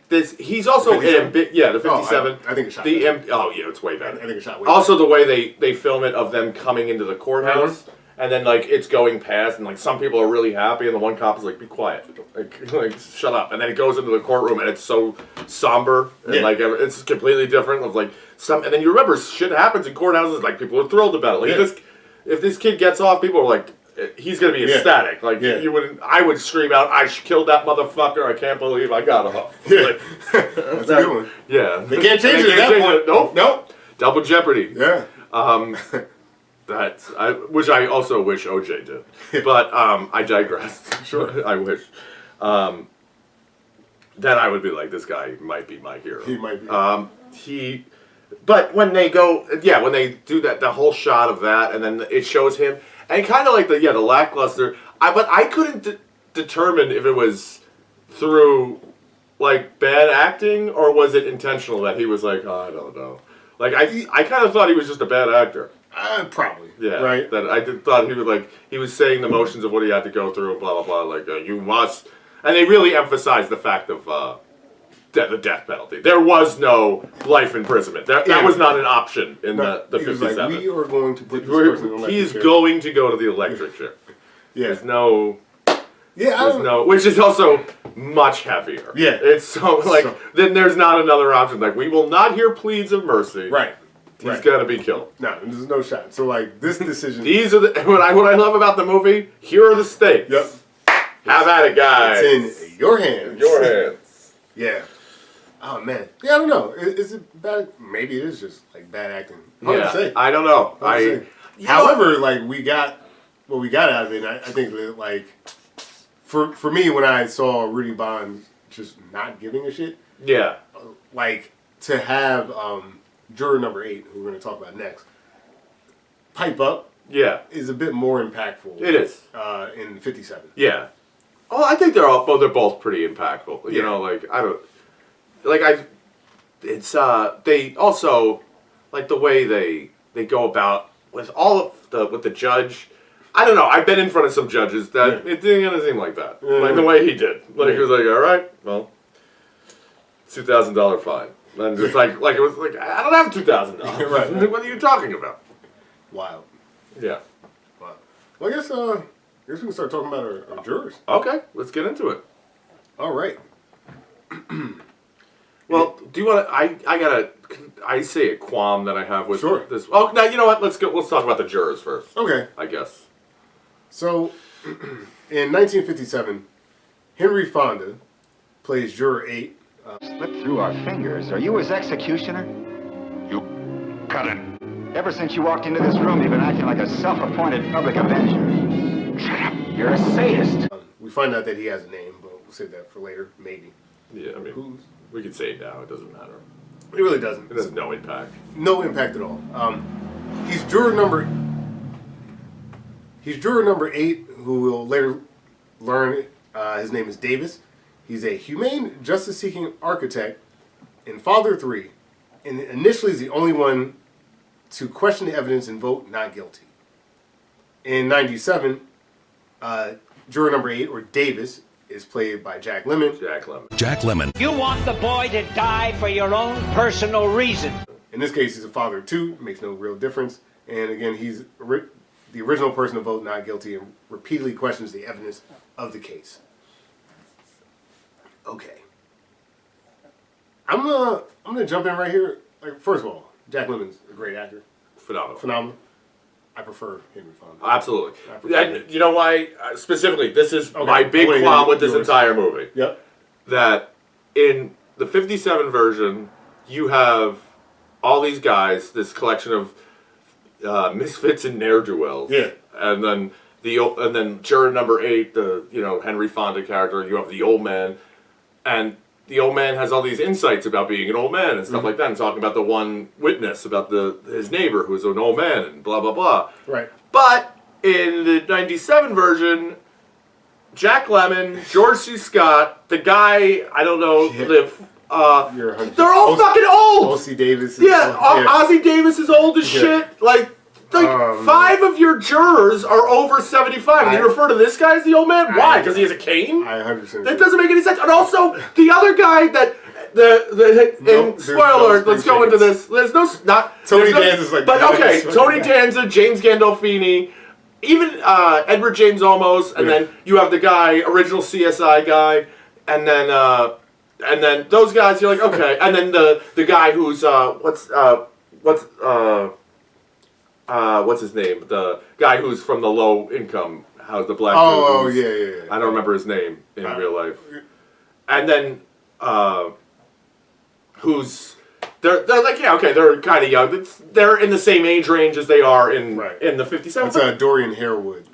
this, he's also 57? the 57. I think it's shot the better. oh yeah, it's way better. I think it's shot way Also, the way they film it of them coming into the courthouse, and then like it's going past, and like some people are really happy, and the one cop is like, "Be quiet, like shut up," and then it goes into the courtroom, and it's so somber, and Yeah. like it's completely different. Of like and then you remember shit happens in courthouses, like people are thrilled about it. Like Yeah. if this kid gets off, people are like, he's gonna be ecstatic. Like Yeah. I would scream out, "I killed that motherfucker! I can't believe I got off." Yeah. Like, That's a good one. yeah, They can't change it at that change point. Nope. Double jeopardy. Yeah. Which I also wish OJ did, but I digress. Sure, I wish. Then I would be like, this guy might be my hero. He might be. But when they when they do that, the whole shot of that, and then it shows him, and kind of like the lackluster. But I couldn't determine if it was through like bad acting or was it intentional that he was like, oh, I don't know. Like I kind of thought he was just a bad actor. Probably. Yeah. Right. That thought he was saying the motions of what he had to go through, blah blah blah. Like you must, and they really emphasized the fact of the death penalty. There was no life imprisonment. That was not an option in the He was 57. like, we are going to put this person in electric He's chair. going to go to the electric chair. Yeah. There's no. Yeah, There's no, which is also much heavier. Yeah. It's so then there's not another option. Like, we will not hear pleads of mercy. right. He's got to be killed. No, there's no shot. So like this decision. These are what I love about the movie. Here are the stakes. Yep. Have at it, guys. It's in your hands. Your hands. Yeah. Oh man. Yeah, I don't know. Is it bad? Maybe it is just like bad acting. Hard to say. I don't know. Hard to say. However, like we got what we got out of it. And I think that like for me when I saw Rudy Bond just not giving a shit. Yeah. Like to have juror number 8, who we're going to talk about next, pipe up. Yeah. Is a bit more impactful. It is. In 57. Yeah. Oh, I think they're both pretty impactful. You know, like it's they also like the way they go about with all of with the judge. I don't know. I've been in front of some judges that it didn't seem like that. Like the way he did. Like he was like, all right, well, $2,000 fine. And just like it was like I don't have $2,000. Right. What are you talking about? Wild. Yeah. Wow. Well, I guess we can start talking about our jurors. Okay, let's get into it. All right. Well, do you want to? I say a qualm that I have with Sure. this. Oh, now you know what? Let's talk about the jurors first. Okay. I guess. So, in 1957, Henry Fonda plays juror 8. Slipped through our fingers. Are you his executioner? You cut it. Ever since you walked into this room, you've been acting like a self-appointed public avenger. Shut up. You're a sadist. We find out that he has a name, but we'll save that for later, maybe. Yeah, I mean, we can say it now. It doesn't matter. It really doesn't. It has no impact. No impact at all. He's juror number 8, who we'll later learn his name is Davis. He's a humane, justice-seeking architect in Father 3, and initially is the only one to question the evidence and vote not guilty. In 97, juror number 8, or Davis, is played by Jack Lemmon. Jack Lemmon. You want the boy to die for your own personal reason. In this case, he's a father of 2. Makes no real difference. And again, he's the original person to vote not guilty and repeatedly questions the evidence of the case. Okay. I'm gonna jump in right here. Like, first of all, Jack Lemmon's a great actor. Phenomenal. I prefer Henry Fonda. Absolutely. And you know why? Specifically, this is my big Wait, qualm with this yours. entire movie. Yep. That in the 57 version, you have all these guys, this collection of misfits and ne'er-do-wells. Yeah. And then juror number 8, the Henry Fonda character, you have the old man. And the old man has all these insights about being an old man and stuff like that, and talking about the one witness about his neighbor who's an old man and blah blah blah. Right. But in the 97 version, Jack Lemmon, George C. Scott, the guy I don't know, they're all fucking old. O.C. Davis. Ozzie Davis is old as shit. Like 5 of your jurors are over 75, and you refer to this guy as the old man? Why? Because he has a cane? I 100%. That doesn't make any sense. And also, the other guy that spoiler, let's go into this. There's no Tony Danza's like. But okay, Tony Danza, James Gandolfini, even Edward James Olmos, and then you have the guy, original CSI guy, and then those guys. You're like, okay, and then the guy who's what's his name? The guy who's from the low income house, the black dude. Oh, yeah. I don't remember his name in real life. And then, they're like, yeah, okay, they're kind of young. They're in the same age range as they are in the 57. It's Dorian Harewood.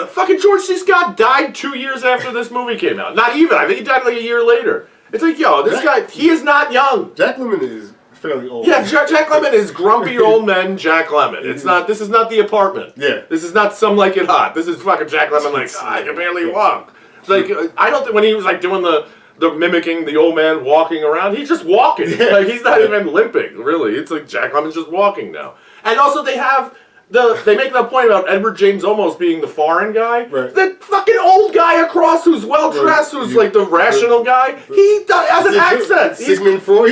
Fucking George C. Scott died 2 years after this movie came out. Not even. I think he died like a year later. It's like, yo, this guy, he is not young. Jack Lemmon is fairly old. Yeah, Jack Lemmon is grumpy old man Jack Lemmon. It's not. This is not The Apartment. Yeah. This is not Some Like It Hot. This is fucking Jack Lemmon. Like, I can barely walk. It's like, I don't think when he was like doing the mimicking the old man walking around, he's just walking. Like, he's not even limping. Really, it's like Jack Lemmon's just walking now. And also, they have they make that point about Edward James Olmos being the foreign guy. Right. The fucking old guy across who's well dressed, who's like the rational guy, he has an accent. Sigmund Freud.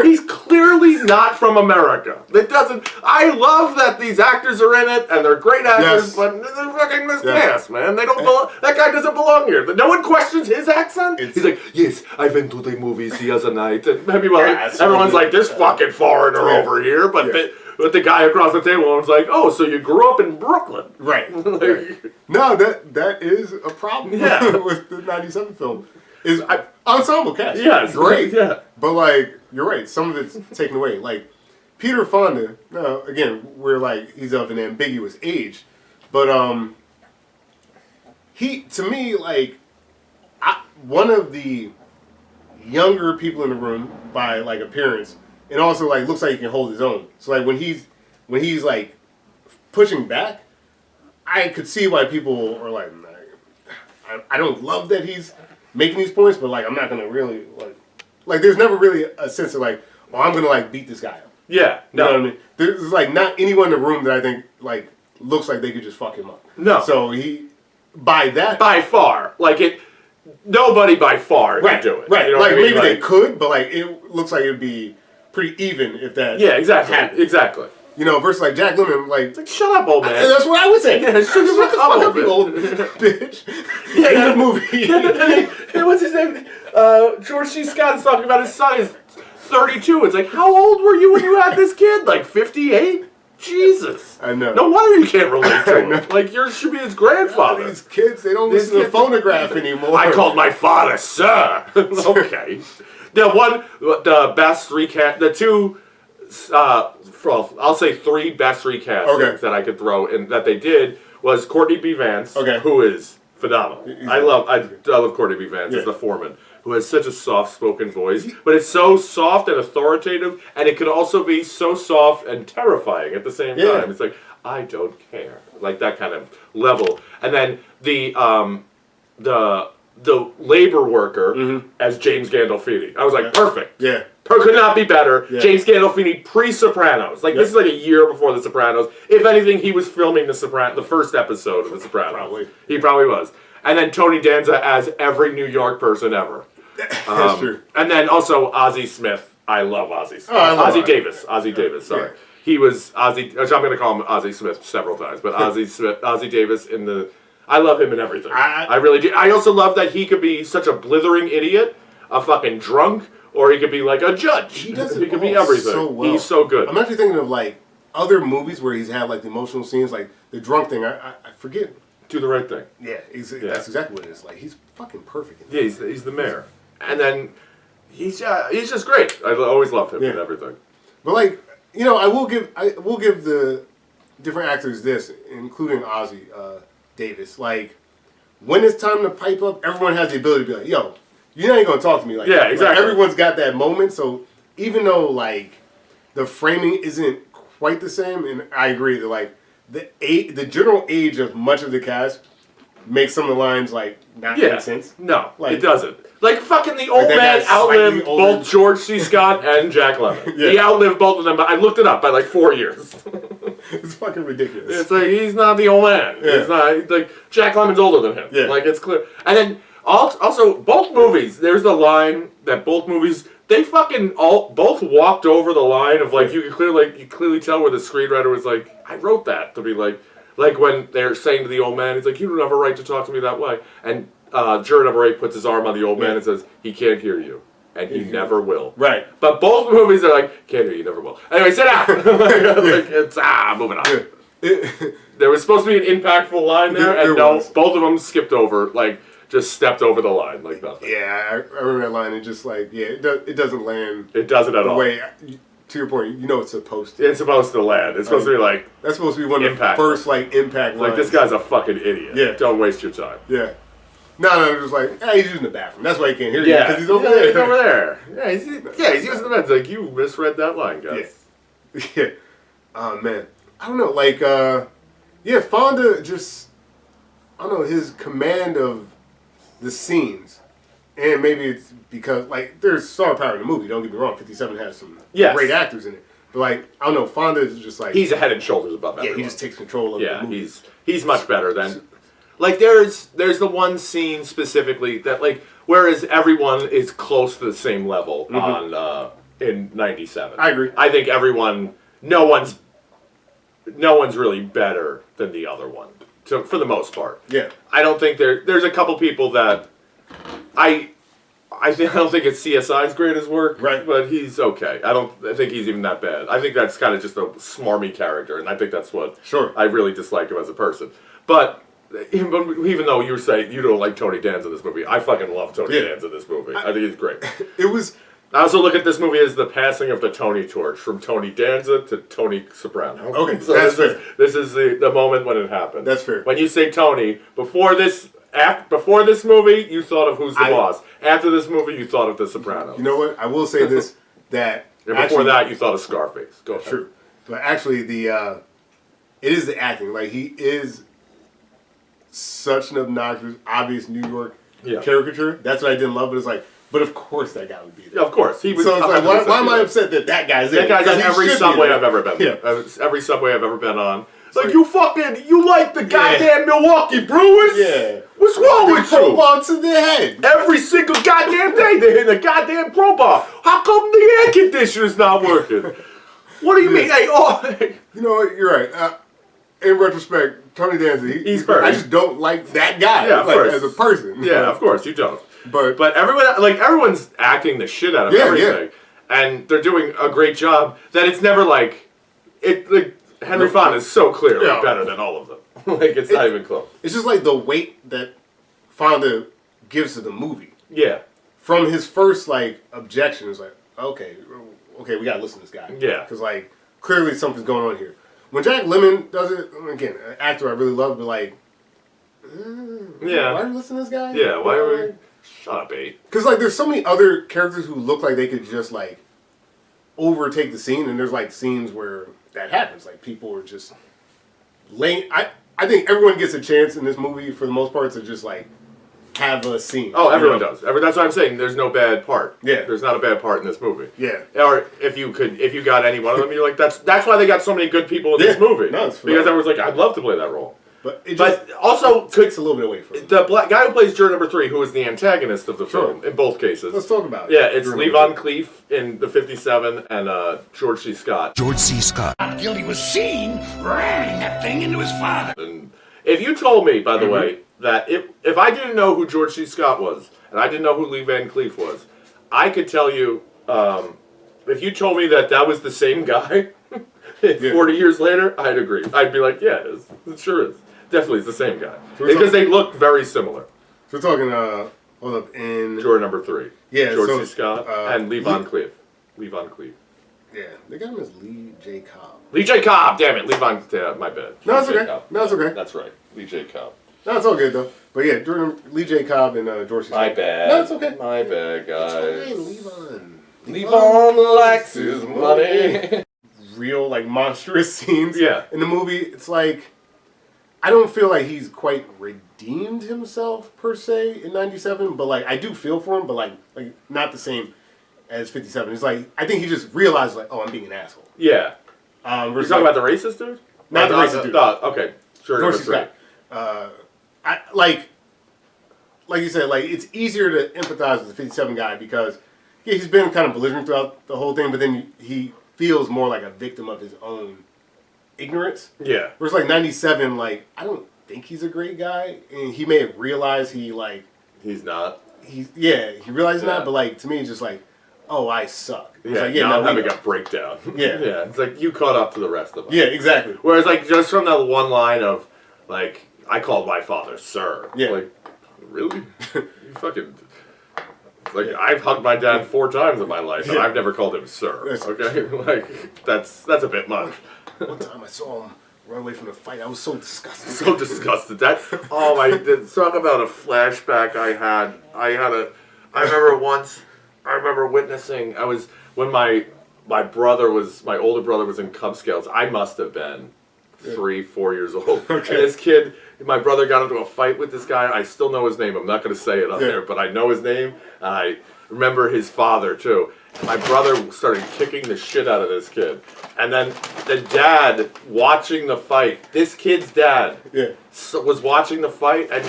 He's clearly not from America. It doesn't. I love that these actors are in it and they're great actors, but they're fucking miscast, man. They don't belong. That guy doesn't belong here. No one questions his accent. He's like, yes, I went to the movies the other night, and everyone's like, this fucking foreigner over here, but. But the guy across the table was like, "Oh, so you grew up in Brooklyn?" Right. No, that is a problem with the '97 film. Is ensemble cast. Yes, great. Yeah. But like, you're right. Some of it's taken away. Like Peter Fonda. Now, again, we're like he's of an ambiguous age, but he to me like one of the younger people in the room by like appearance. And also, like, looks like he can hold his own. So, like, when he's like pushing back, I could see why people are like, I don't love that he's making these points, but like, I'm not gonna really like. There's never really a sense of like, oh, I'm gonna like beat this guy up. Yeah, you know what I mean. There's like not anyone in the room that I think like looks like they could just fuck him up. No. So by far, like it. Nobody by far can do it. Right. You know like what I mean? maybe they could, but like it looks like it'd be pretty even if that. Yeah, exactly. happened. Exactly. You know, versus like Jack Lemmon, like shut up, old man. That's what I would say. Yeah, shut the fuck up, you old bitch. Yeah, the movie. What's his name? George C. Scott is talking about his son is 32. It's like, how old were you when you had this kid? Like 58? Jesus. I know. No wonder you can't relate to him. Like, you should be his grandfather. These kids, they don't listen to the phonograph anymore. I called my father, sir. Okay. The best recast, the two, I'll say three best recastings that I could throw in that they did was Courtney B. Vance, who is phenomenal. I love Courtney B. Vance as the foreman, who has such a soft-spoken voice, but it's so soft and authoritative, and it could also be so soft and terrifying at the same time. It's like, I don't care, like that kind of level. And then the labor worker as James Gandolfini. I was like, perfect. Yeah. Could not be better. Yeah. James Gandolfini pre-Sopranos. Like, this is like a year before The Sopranos. If anything, he was filming the first episode of The Sopranos. Probably. He probably was. And then Tony Danza as every New York person ever. That's true. And then also Ozzie Smith. I love Ozzie Smith. Oh, I love Ozzie Davis, sorry. Yeah. He was Ozzie, which I'm going to call him Ozzie Smith several times, but Ozzie Davis in the... I love him in everything. I really do. I also love that he could be such a blithering idiot, a fucking drunk, or he could be like a judge. He does He could be everything. So well. He's so good. I'm actually thinking of like other movies where he's had like the emotional scenes, like the drunk thing. I forget. Do the right thing. Yeah, that's exactly what it is. Like he's fucking perfect. Yeah, he's the mayor, and then he's just great. I always love him and everything. But like I will give the different actors this, including Ozzie Davis. Like when it's time to pipe up, everyone has the ability to be like, "Yo, you ain't gonna talk to me like that." Exactly. Like, everyone's got that moment. So even though like the framing isn't quite the same, and I agree that like the general age of much of the cast makes some of the lines like not make sense. No, like, it doesn't. Like fucking the old man outlived both George C. Scott and Jack Lemmon. He outlived both of them, but I looked it up by like 4 years. It's fucking ridiculous. It's like he's not the old man. Yeah. He's not like Jack Lemmon's older than him. Yeah. Like it's clear. And then also both movies. There's the line that both movies they fucking both walked over the line of like you clearly tell where the screenwriter was like I wrote that to be like when they're saying to the old man he's like you don't have a right to talk to me that way and juror number 8 puts his arm on the old man and says he can't hear you and he never will. Right. But both movies are like can't hear you, never will. Anyway, sit down. Like it's moving on. There was supposed to be an impactful line there, and no, both of them skipped over like. Just stepped over the line like nothing. Yeah, I remember that line. And just like, it doesn't land. It doesn't at all. Way, to your point, it's supposed to. It's supposed to land. It's supposed to be like that's supposed to be one of the first like impact lines. Like this guy's a fucking idiot. Yeah, don't waste your time. Yeah, no, just like he's using the bathroom. That's why he can't hear you because he's over there. He's over there. Yeah, he's using the bed. It's like you misread that line, guys. Yeah. Oh man, I don't know. Like, Fonda just, I don't know his command of the scenes, and maybe it's because like there's star power in the movie. Don't get me wrong, 57 has some great actors in it, But like, I don't know, Fonda is just like He's a head and shoulders above everyone. he just takes control of the movie. he's much better than. Like there's the one scene specifically that like whereas everyone is close to the same level on in '97. I agree. I think no one's really better than the other one for the most part. Yeah. I don't think there's a couple people that I don't think it's CSI's greatest work, right? But he's okay. I think he's even that bad. I think that's kind of just a smarmy character, and I think that's what I really dislike him as a person. But even though you were saying you don't like Tony Danza in this movie, I fucking love Tony Danza in this movie. I think he's great. I also look at this movie as the passing of the Tony torch from Tony Danza to Tony Soprano. Okay, so that's fair. This is the moment when it happened. That's fair. When you say Tony, before this movie, you thought of Who's the Boss. After this movie, you thought of The Sopranos. You know what? I will say this, that... And before that, you thought of Scarface. Go ahead. True. But actually, it is the acting. Like, he is such an obnoxious, obvious New York caricature. That's what I didn't love, but it's like, but of course that guy would be there. Yeah, of course. He was. So it's like, why am I upset that guy's in? That guy's on every subway I've ever been. Yeah. Every subway I've ever been on. Like, you like the goddamn Milwaukee Brewers? Yeah. What's wrong with you? Crowbar to the head. Every single goddamn day they hit a goddamn crowbar. How come the air conditioner's not working? What do you mean? Hey, You know what? You're right. In retrospect, Tony Danza, he's perfect. I just don't like that guy of course. as a person. Yeah, of course you don't. But everyone's acting the shit out of everything, and they're doing a great job. That it's never like Henry Fonda is so clearly better than all of them. Like it's not even close. It's just like the weight that Fonda gives to the movie. Yeah. From his first objection, it's like okay, we gotta listen to this guy. Yeah. Because clearly something's going on here. When Jack Lemmon does it, again, an actor I really love, but why are we listening to this guy? Yeah, why are we? Shut up, Abe. Because there's so many other characters who look like they could just overtake the scene, and there's scenes where that happens. People are just laying. I think everyone gets a chance in this movie for the most part to just have a scene. Oh, everyone does. That's what I'm saying. There's no bad part. Yeah. There's not a bad part in this movie. Yeah. Or if you got any one of them, you're like, that's why they got so many good people in this movie. No, because everyone's like, I'd love to play that role. But it also takes a little bit away from it. The black guy who plays juror number 3, who is the antagonist of the film in both cases. Let's talk about it. Yeah, it's Lee Von Cleef in the 57 and George C. Scott. George C. Scott. Guilty was seen ramming that thing into his father. And if you told me, by the way, that if I didn't know who George C. Scott was, and I didn't know who Lee Van Cleef was, I could tell you, if you told me that was the same guy 40 years later, I'd agree. I'd be like, yeah, it sure is. Definitely it's the same guy. Because they look very similar. So we're talking, hold up, in... Juror number 3. Yeah, George C. Scott and Lee Von Cleef. Lee Von Cleef. Yeah, they got him as Lee J. Cobb. Lee J. Cobb, damn it. Lee Von... my bad. No, it's Lee J. okay. Cobb. No, it's okay. That's right. Lee J. Cobb. No, it's all good, though. But yeah, Lee J. Cobb and George C. Scott. My bad. No, it's okay. My bad, guys. It's fine, Levon likes his money. Real, monstrous scenes. Yeah. In the movie, it's I don't feel like he's quite redeemed himself, per se, in 97. But, I do feel for him, but, not the same as 57. It's I think he just realized, oh, I'm being an asshole. Yeah. You're talking about the racist dude? Not the racist dude. Okay. Sure. George C. Scott. Like you said, it's easier to empathize with the 57 guy because he's been kind of belligerent throughout the whole thing, but then he feels more like a victim of his own ignorance. Yeah. Whereas 97, I don't think he's a great guy, and he may have realized he's not. He realized he's not, but to me it's just oh, I suck. Yeah, now I'm having a breakdown. Yeah. Yeah, it's you caught up to the rest of us. Yeah, exactly. Whereas just from that one line of I called my father sir. Yeah. Really? You fucking... I've hugged my dad 4 times in my life, and I've never called him sir. Okay? That's a bit much. One time I saw him run away from the fight. I was so disgusted. So disgusted. Talk about a flashback I had. I remember witnessing, when my older brother was in Cub Scouts, I must have been 3-4 years old. Okay. And this kid, my brother got into a fight with this guy. I still know his name. I'm not going to say it on there, but I know his name. remember his father too. My brother started kicking the shit out of this kid. And then the dad watching the fight, this kid's dad was watching the fight, and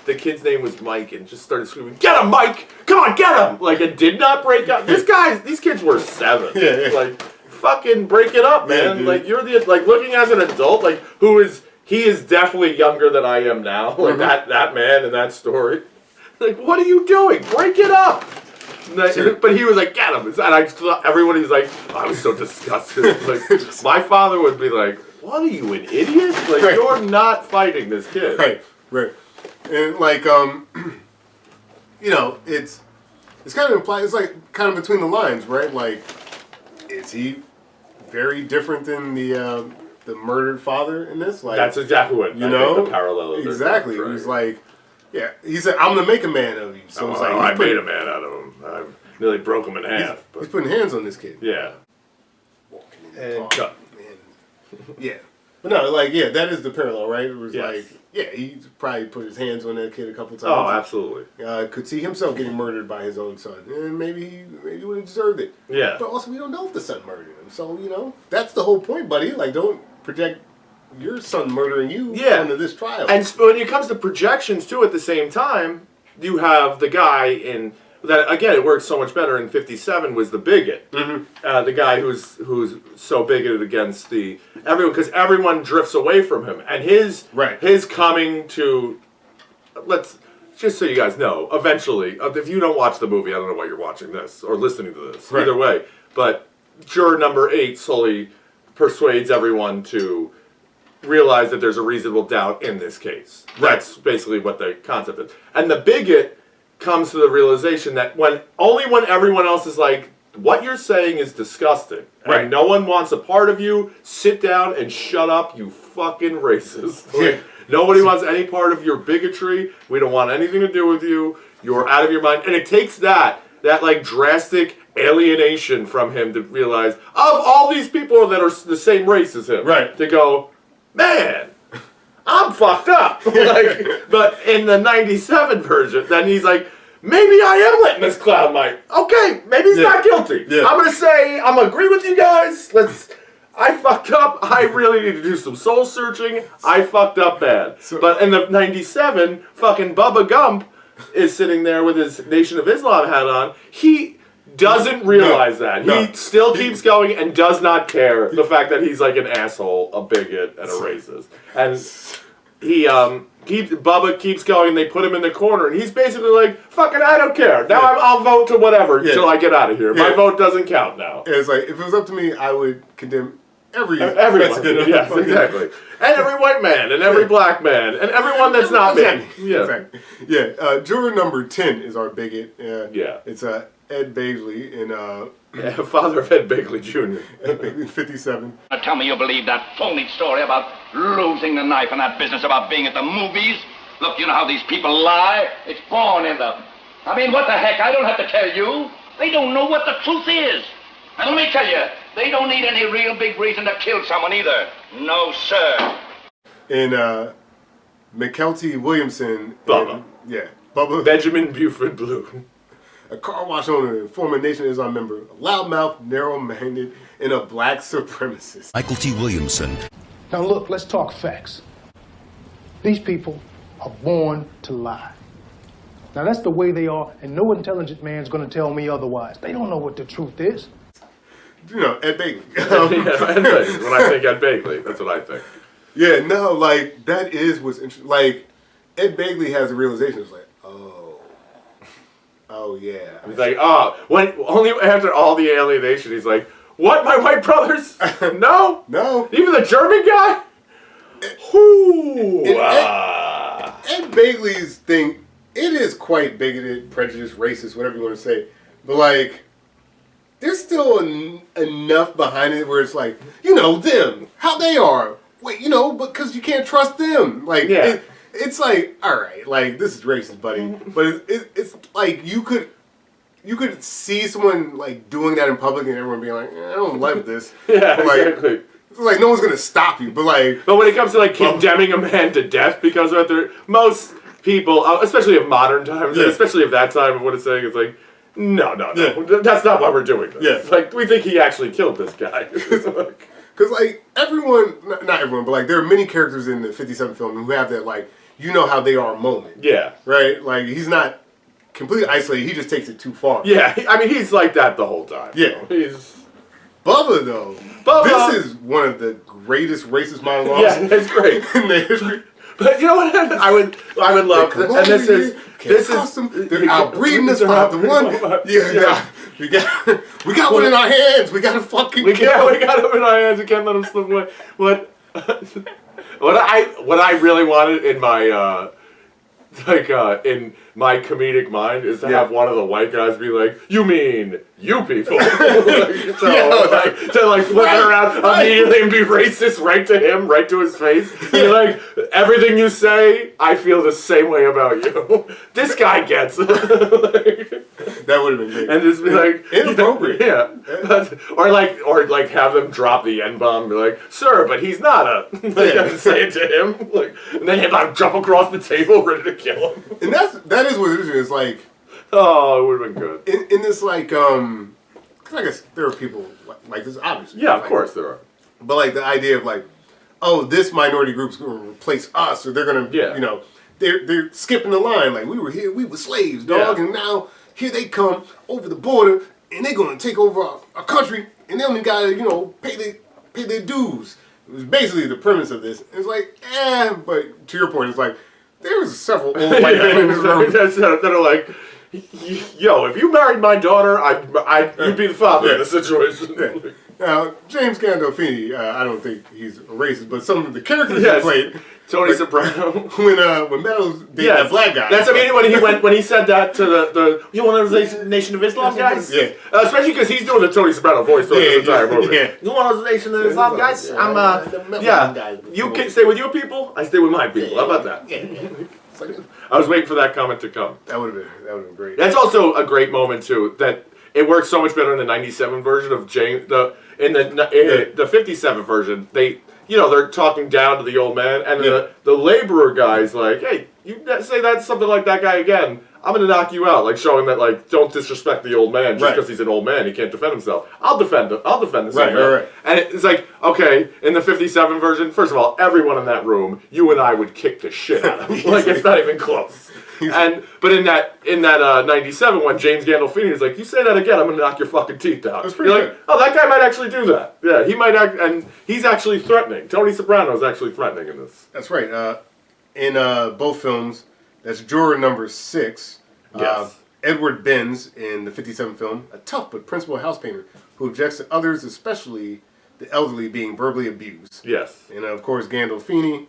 the kid's name was Mike, and just started screaming, "Get him, Mike! Come on, get him!" Like, it did not break up. These kids were 7. Like, fucking break it up, man. Yeah, like, you're looking as an adult, like, he is definitely younger than I am now. Like, that man in that story. Like, what are you doing? Break it up! But he was like, "Get him!" And everybody's like, I was so disgusted. Like, my father would be like, "What are you, an idiot? Like, you're not fighting this kid." Right. And like, you know, it's kind of implied. It's like kind of between the lines, right? Like, is he very different than the murdered father in this? Like, that's exactly what you know. The parallel is exactly. He was like, yeah. He said, "I'm gonna make a man of you." So it's like, I made a man out of him. I nearly broke him in half. He's putting hands on this kid. Yeah. And cut. Yeah. But no, like, yeah, that is the parallel, right? It was like, yeah, he probably put his hands on that kid a couple times. Oh, absolutely. Could see himself getting murdered by his own son, and maybe he would have deserved it. Yeah. But also, we don't know if the son murdered him, so you know that's the whole point, buddy. Like, don't project your son murdering you onto this trial. And when it comes to projections too, at the same time, you have the guy in. That again, it works so much better in '57 was the bigot, the guy who's so bigoted against everyone because everyone drifts away from him, and his coming to let's just so you guys know, eventually, if you don't watch the movie, I don't know why you're watching this or listening to this. Either way, but juror number 8 slowly persuades everyone to realize that there's a reasonable doubt in this case. That's basically what the concept is, and the bigot comes to the realization that only when everyone else is like, what you're saying is disgusting, and no one wants a part of you, sit down and shut up, you fucking racist. Like, nobody wants any part of your bigotry. We don't want anything to do with you. You're out of your mind. And it takes that like drastic alienation from him to realize, of all these people that are the same race as him, to go, man, I'm fucked up. Like, but in the '97 version, then he's like, maybe I am letting this clown Mike. Okay, maybe he's not guilty. I'm gonna say, I'm gonna agree with you guys. I fucked up. I really need to do some soul searching. I fucked up bad. But in the '97, fucking Bubba Gump is sitting there with his Nation of Islam hat on. He doesn't realize that. He still keeps going and does not care the fact that he's like an asshole, a bigot, and a racist. And Bubba keeps going, they put him in the corner, and he's basically like, fucking, I don't care. Now I'll vote to whatever until I get out of here. My vote doesn't count now. It's like, if it was up to me, I would condemn everyone. Yes, exactly. And every white man, and every black man, and everyone that's not me. Yeah. Juror number 10 is our bigot. It's Ed Begley in father of Ed Begley Jr. Ed Begley, 57. Now tell me you believe that phony story about losing the knife and that business about being at the movies? Look, you know how these people lie? It's born in them. I mean, what the heck? I don't have to tell you. They don't know what the truth is. And let me tell you, they don't need any real big reason to kill someone either. No, sir. And McKelty Williamson. Bubba. Bubba. Benjamin Buford Blue. A car wash owner and former Nation of Islam member, a loudmouth, narrow-minded, and a black supremacist. Michael T. Williamson. Now look, let's talk facts. These people are born to lie. Now that's the way they are, and no intelligent man's going to tell me otherwise. They don't know what the truth is. You know, Ed Begley. Ed Begley. When I think Ed Begley, that's what I think. Yeah, no, like, that is what's interesting. Like, Ed Begley has a realization. It's like, oh yeah. He's like, only after all the alienation, he's like, what, my white brothers? No? Even the German guy? Ed Begley's thing, it is quite bigoted, prejudiced, racist, whatever you want to say. But like, there's still enough behind it where it's like, you know, them, how they are. Wait, you know, because you can't trust them. Like, it's like, all right, like, this is racist, buddy. But it's like you could see someone like doing that in public and everyone being like, I don't like this. Exactly. It's like no one's gonna stop you, but when it comes to like condemning a man to death because of it, most people, especially of modern times, especially of that time of what it's saying, it's like, No. Yeah. That's not why we're doing this. Yeah. Like, we think he actually killed this guy. Because, like, everyone, not everyone, but, like, there are many characters in the 57 film who have that, like, you know how they are moment. Yeah. Right? Like, he's not completely isolated. He just takes it too far. Yeah. I mean, he's like that the whole time. Yeah. He's... Bubba, though. Bubba. This is one of the greatest racist monologues. Yeah, it's great. In the history. But you know what? I would love, and this is they're outbreeding us 5-1. Yeah, we got one in our hands. We got to fucking kill. We got him in our hands. We can't let him slip away. What I really wanted in my in my comedic mind is to have one of the white guys be like, "You mean you people?" To flip it around immediately and be racist right to him, right to his face. Be like, everything you say, I feel the same way about you. This guy gets it. That would have been great. And just be like, inappropriate. Yeah. Or have them drop the N-bomb and be like, "Sir, but he's not a..." Say it to him. And then him jump across the table ready to kill him. And that is what it is. It's like... Oh, it would have been good. In this, like, because I guess there are people like this, obviously. Yeah, of course there are. But, like, the idea of, like, oh, this minority group's going to replace us, or they're going to, you know, they're skipping the line. Like, we were here, we were slaves, dog, and now here they come over the border, and they're going to take over our country, and they only got to, you know, pay their dues. It was basically the premise of this. It's like, but to your point, it's like, there's several old white men in this room that are like, "Yo, if you married my daughter, you'd be the father in the situation." Yeah. Now, James Gandolfini, I don't think he's a racist, but some of the characters he played, Tony Soprano, when Meadows dated that black guy. That's when he said that to the you want those Nation of Islam guys? Yeah. Especially because he's doing the Tony Soprano voice through the entire movie. Yeah. You want those Nation of Islam guys? You can stay with your people, I stay with my people. How about that? Yeah. I was waiting for that comment to come. That would have been great. That's also a great moment too. That it works so much better in the '97 version of James. In the '57 version, they're talking down to the old man, and the laborer guy's like, "Hey, you say something like that guy again, I'm gonna knock you out." Like showing that, like, don't disrespect the old man just because he's an old man, he can't defend himself. I'll defend this old man. Right. And it's like, okay, in the '57 version, first of all, everyone in that room, you and I would kick the shit out of him. Like, it's not even close. But in that '97 when James Gandolfini is like, "You say that again, I'm gonna knock your fucking teeth out." You're like, "Oh, that guy might actually do that." Yeah, he might act, and he's actually threatening. Tony Soprano is actually threatening in this. That's right. In both films, that's juror number 6. Yes. Edward Benz in the '57 film, a tough but principled house painter who objects to others, especially the elderly, being verbally abused. Yes. And of course, Gandolfini.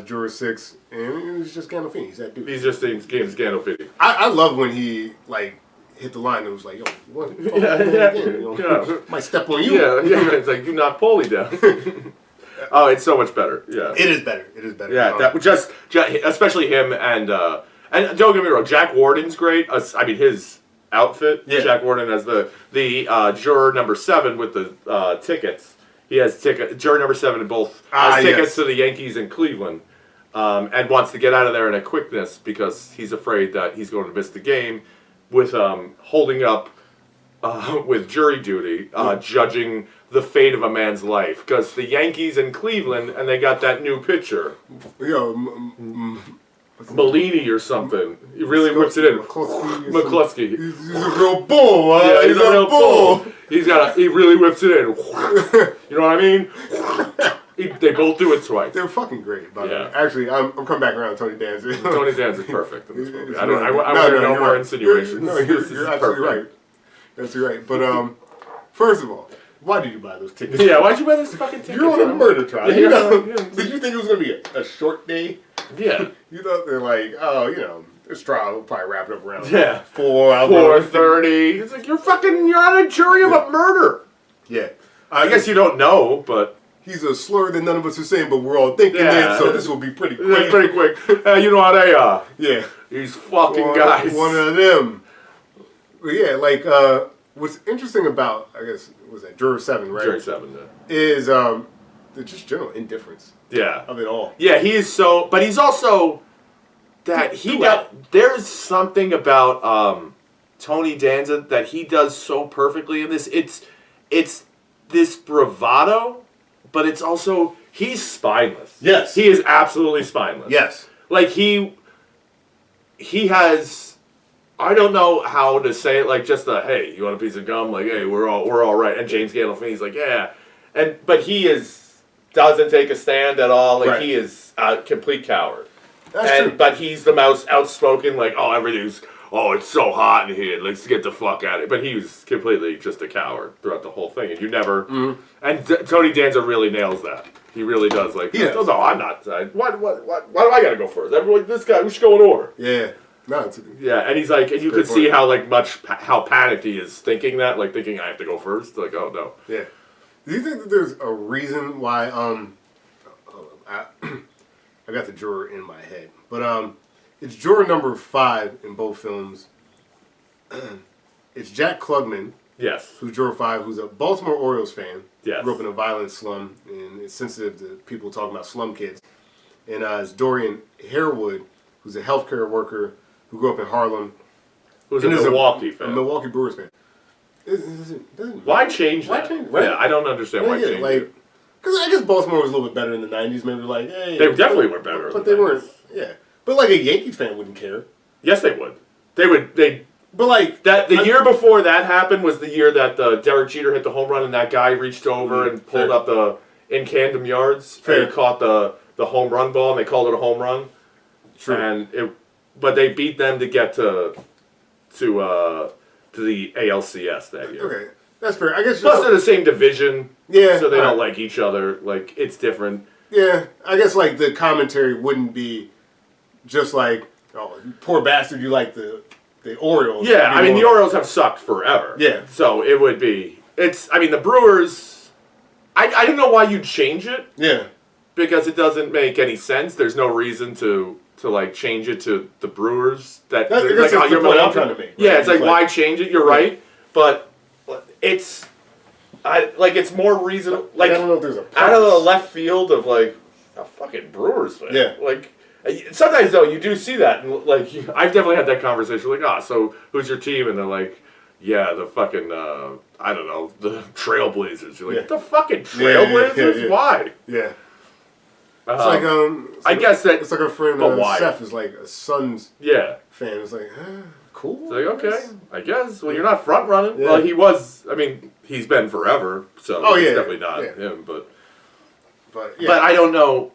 Juror 6, and it's just Gandolfini. He's that dude. He's just James Gandolfini. I love when he hit the line and was like, "Yo, what? Again, might step on you." Yeah. It's like, you knock Paulie down. Oh, it's so much better. Yeah. It is better. Yeah, that just especially him and don't get me wrong, Jack Warden's great. I mean, his outfit. Yeah. Jack Warden as the juror number 7 with the tickets. He has juror number 7 in both has tickets to the Yankees in Cleveland, and wants to get out of there in a quickness because he's afraid that he's going to miss the game with holding up with jury duty, judging the fate of a man's life. Because the Yankees in Cleveland, and they got that new pitcher. Bellini or something. He really whips it in. McCluskey. He's a real bull. Yeah, he's a real bull. He really whips it in. You know what I mean? They both do it twice. They're fucking great, by the way. Actually, I'm coming back around to Tony Danza. Tony Danza's perfect in this movie. I want no more insinuations. You're absolutely right. That's right. But why did you buy those tickets? Yeah, why'd you buy those fucking tickets? You're on a murder trial. Did you think it was going to be a short day? Yeah. You thought they're like, this trial will probably wrap it up around 4:30. It's like, you're on a jury of a murder. Yeah. I guess you don't know, but... He's a slur that none of us are saying, but we're all thinking it, so this will be pretty quick. It's pretty quick. You know how they are. Yeah. These fucking guys. One of them. But yeah, what's interesting about, I guess, was that Juror 7, right? Juror 7, yeah. Is the just general indifference. Yeah. Of it all. Yeah, he is so... But he's also... There's something about Tony Danza that he does so perfectly in this. It's this bravado, but it's also he's spineless. Yes. He is absolutely spineless. Yes. Like he has, I don't know how to say it, like just a, hey, you want a piece of gum? Like, hey, we're all right. And James Gandolfini's like, yeah. But he doesn't take a stand at all. Like Right. he is a complete coward. That's true. But he's the most outspoken, like, it's so hot in here, let's get the fuck out of it. But he was completely just a coward throughout the whole thing. And you never, and Tony Danza really nails that. He really does. Like, no, I'm not. Why do I gotta go first? Everyone, this guy, we should go in order. Yeah. No, and he's like, and you can see how how panicked he is thinking that, like thinking I have to go first. Like, oh no. Yeah. Do you think that there's a reason why? I got the juror in my head, but it's juror number 5 in both films. It's Jack Klugman. Yes. Who's juror 5? Who's a Baltimore Orioles fan. Yes. Grew up in a violent slum and is sensitive to people talking about slum kids. And it's Dorian Harewood, who's a healthcare worker who grew up in Harlem. Who's a Milwaukee fan. A Milwaukee Brewers fan. Why change that? Right? Yeah, I don't understand why change it. Because I guess Baltimore was a little bit better in the 90s. Maybe like, hey. They definitely were better. But they weren't, yeah. But like a Yankees fan wouldn't care. Yes, they would. But like that, the year before that happened was the year that Derek Jeter hit the home run and that guy reached over and pulled up in Camden Yards. And he caught the home run ball and they called it a home run. True. But they beat them to get to the ALCS that year. Okay, that's fair. I guess. Plus, they're the same division. Yeah. So they don't like each other. Like it's different. Yeah, I guess like the commentary wouldn't be just like, oh, you poor bastard, you like the Orioles. Yeah, I mean the Orioles have sucked forever. Yeah. So it would be. I mean the Brewers. I didn't know why you'd change it. Yeah. Because it doesn't make any sense. There's no reason to like change it to the Brewers. That's like, the point I'm trying to make. Right? Yeah, it's like why change it? You're right, but it's it's more reasonable. Like I don't know if there's a out of the left field of like a fucking Brewers fan. Yeah. Like sometimes though you do see that. And, like I've definitely had that conversation. Like so who's your team? And they're like. Yeah, the fucking, I don't know, the Trailblazers. You're like, the fucking Trailblazers? Yeah. Why? Yeah. It's I guess that. It's like our friend Seth is like a Suns fan. It's like, cool. It's like, okay, I guess. Well, you're not front running. Yeah. Well, he was. I mean, he's been forever, so it's definitely not him. But I don't know.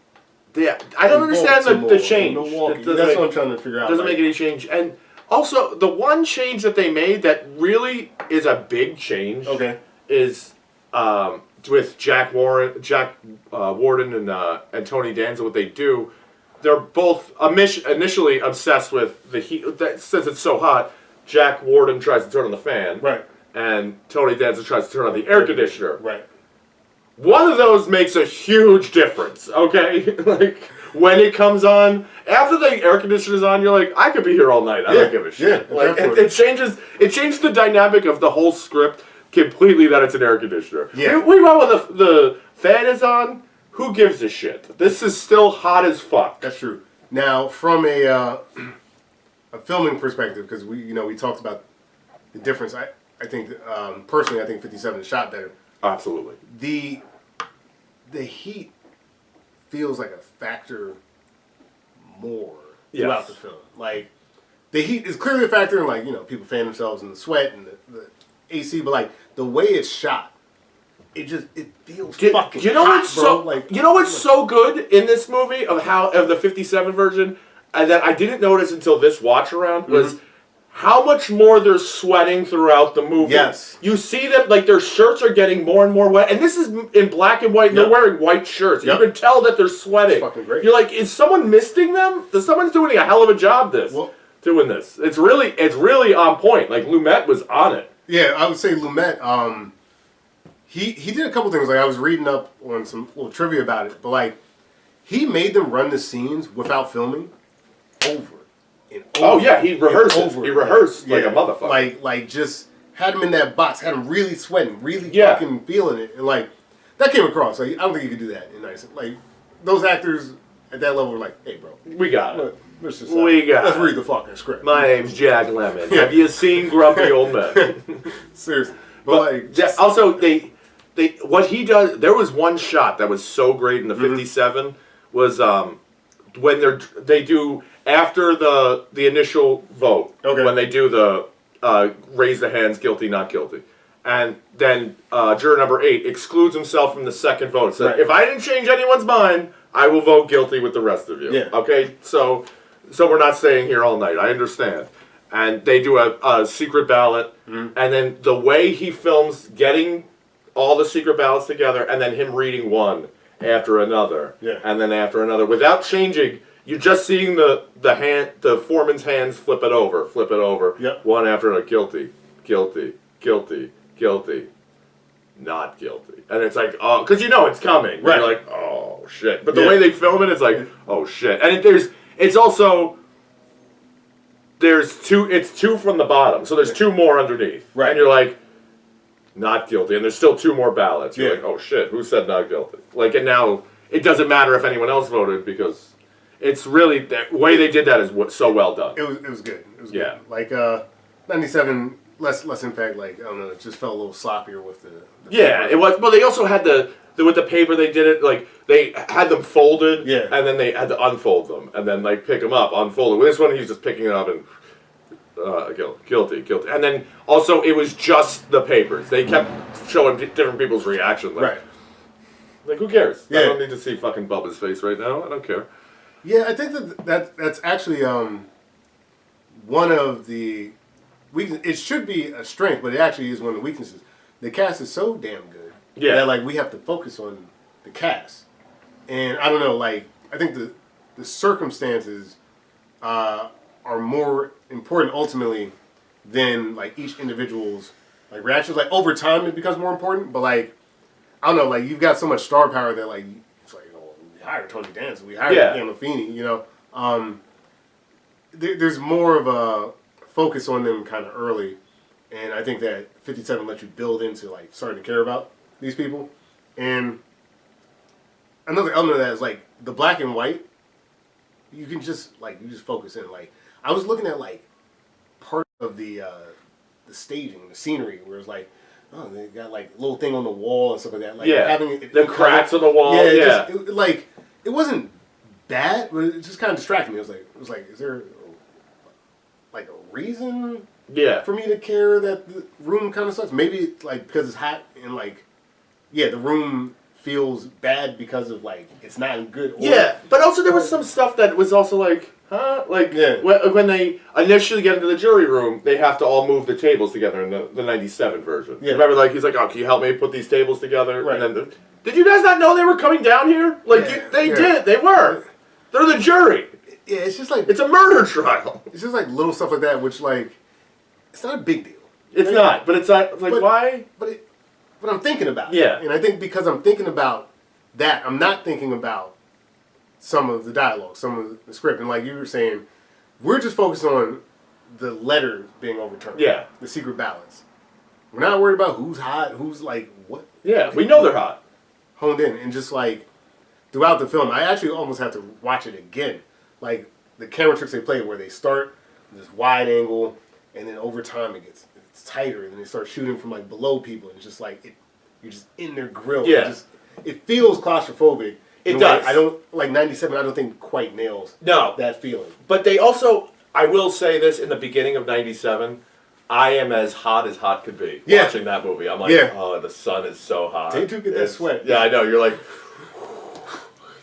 Yeah, I don't understand the change. That's what I'm trying to figure out. Doesn't make any change. And also, the one change that they made that really is a big change. Is with Jack Warden and Tony Danza. What they do, they're both initially obsessed with the heat. Since it's so hot, Jack Warden tries to turn on the fan, and Tony Danza tries to turn on the air conditioner. One of those makes a huge difference. Okay, like when it comes on, after the air conditioner's on, you're like, I could be here all night. I don't give a shit. Like it changes the dynamic of the whole script completely. That it's an air conditioner. Yeah. We know when the fan is on. Who gives a shit? This is still hot as fuck. That's true. Now, from a filming perspective, because we talked about the difference. I think personally, I think 57 is shot better. Absolutely. The heat feels like a factor more throughout the film. Like the heat is clearly a factor in, like, people fan themselves in the sweat and the AC, but like the way it's shot, it feels fucking hot, bro. You know what's so good in this movie of the 57 version, and that I didn't notice until this watch around was how much more they're sweating throughout the movie. Yes. You see them, like, their shirts are getting more and more wet. And this is in black and white, and they're wearing white shirts. You can tell that they're sweating. It's fucking great. You're like, is someone misting them? Someone's doing a hell of a job doing this. It's really on point. Like, Lumet was on it. Yeah, I would say Lumet, he did a couple things. Like, I was reading up on some little trivia about it. But, like, he made them run the scenes without filming over. Oh yeah, he rehearsed. He rehearsed like a motherfucker. Like just had him in that box, had him really sweating, really fucking feeling it, and like that came across. Like I don't think you could do that in nice. Like those actors at that level, we're like, hey, bro, We got it. let's read the fucking script. My name's Jack Lemmon. Have you seen Grumpy Old Men? Seriously, but like, also they what he does. There was one shot that was so great in the '57 was when they do after the initial vote when they do the raise the hands, guilty, not guilty. And then juror number 8 excludes himself from the second vote. So if I didn't change anyone's mind, I will vote guilty with the rest of you. Yeah. Okay? So we're not staying here all night. I understand. And they do a secret ballot. And then the way he films getting all the secret ballots together and then him reading one after another. Yeah. And then after another. Without changing, you're just seeing the foreman's hands flip it over. Yep. One after another. Guilty. Guilty. Guilty. Guilty, not guilty, and it's like, oh, because you know it's coming. Right. You're like, oh shit. But the way they film it, it's like, oh shit. And it's also it's two from the bottom, so there's two more underneath. Right. And you're like, not guilty, and there's still two more ballots. You're like, oh shit, who said not guilty? Like, and now it doesn't matter if anyone else voted because it's really the way they did that is so well done. It was good. It was good. Like 97. Less impact, like, I don't know, it just felt a little sloppier with the yeah, paper. it was. Well, they also had with the paper they did it, like, they had them folded, and then they had to unfold them, and then, like, pick them up, unfold it. With this one, he's just picking it up and, guilty. And then, also, it was just the papers. They kept showing different people's reactions. Like, like, who cares? Yeah. I don't need to see fucking Bubba's face right now. I don't care. Yeah, I think that's actually, one of the... It should be a strength, but it actually is one of the weaknesses. The cast is so damn good that like we have to focus on the cast, and I don't know, like I think the circumstances are more important ultimately than like each individual's like reactions. Like over time, it becomes more important, but like I don't know, like you've got so much star power that like it's like we hired Tony Danza, we hired Gandolfini, you know. There's more of a focus on them kind of early, and I think that 57 lets you build into like starting to care about these people. And another element of that is like the black and white. You can just focus in. Like I was looking at like part of the staging, the scenery, where it's like, oh, they got like a little thing on the wall and stuff like that. Like having the cracks on the wall. It wasn't bad, but it just kind of distracted me. It was like, is there like a reason for me to care that the room kind of sucks? Maybe it's like because it's hot and like the room feels bad because of like it's not in good order. Yeah, but also there was some stuff that was also like, huh? Like when they initially get into the jury room, they have to all move the tables together in the 97 version. Yeah. Remember, like he's like, oh, can you help me put these tables together? Right. And then did you guys not know they were coming down here? Like they did. They were. They're the jury. Yeah, it's just like... It's a murder trial. It's just like little stuff like that, which like... It's not a big deal. It's not, but it's not... Like, why? But I'm thinking about it. Yeah. And I think because I'm thinking about that, I'm not thinking about some of the dialogue, some of the script. And like you were saying, we're just focused on the letters being overturned. Yeah. The secret ballots. We're not worried about who's hot, who's like what. Yeah, we know they're hot. Honed in. And just like... Throughout the film, I actually almost have to watch it again. Like the camera tricks they play where they start this wide angle and then over time it's tighter and then they start shooting from like below people and it's just like you're just in their grill. Yeah. It feels claustrophobic. It does. I don't like 97 I don't think quite nails that feeling. But they also, I will say this, in the beginning of 97, I am as hot could be watching that movie. I'm like, oh, the sun is so hot. They do get that sweat. Yeah, I know. You're like,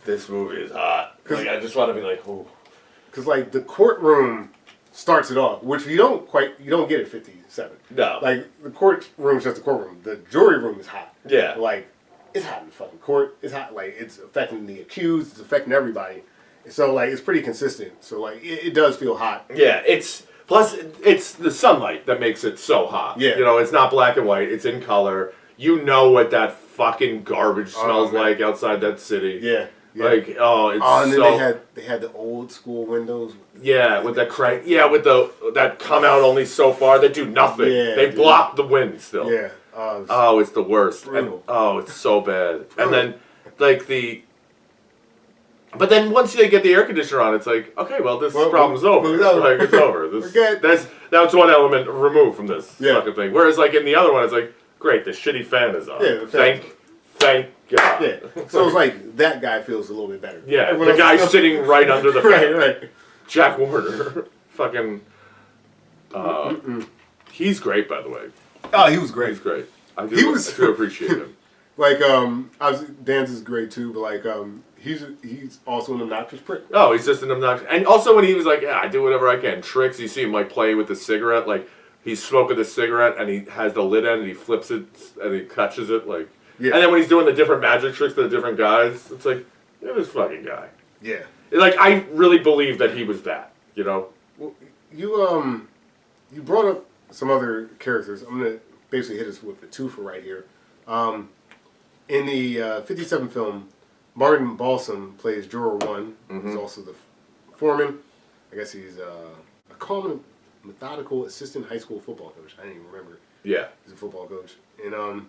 this movie is hot. Like, I just want to be like, oh. Because like the courtroom starts it off, which you don't get at 57. No. Like the courtroom is just the courtroom. The jury room is hot. Yeah. Like it's hot in the fucking court. It's hot. Like it's affecting the accused. It's affecting everybody. So like it's pretty consistent. So like it does feel hot. Yeah. Plus it's the sunlight that makes it so hot. Yeah. You know, it's not black and white. It's in color. You know what that fucking garbage smells like outside that city. Yeah. Yeah. Like, it's and so... then they had the old school windows. With the crank. Yeah, with that come out only so far. They do nothing. Yeah, they block the wind still. Yeah. It's the worst. And, it's so bad. And then, like, But then once they get the air conditioner on, it's like, okay, well, this problem's over. Like, it's over. That's one element removed from this fucking thing. Whereas, like, in the other one, it's like, great, the shitty fan is on. Yeah, thank God. Yeah. So it's like, that guy feels a little bit better. Yeah, Everyone the guy else sitting right under the fan. right. Jack Warner. Fucking... he's great, by the way. Oh, he was great. He's great. I do appreciate him. Like, obviously, Dance is great too, but like, he's also an obnoxious prick. Oh, he's just an obnoxious. And also when he was like, yeah, I do whatever I can. Tricks, you see him like playing with the cigarette, like he's smoking the cigarette and he has the lid end and he flips it and he catches it, like. Yeah. And then when he's doing the different magic tricks to the different guys, it's like, yeah, this fucking guy. Yeah. Like I really believe that he was that, you know. Well, you brought up some other characters. I'm gonna basically hit us with the twofer right here. In the 57 film, Martin Balsam plays Juror 1. He's also the foreman. I guess he's a calm and methodical assistant high school football coach. I didn't even remember. Yeah. He's a football coach. And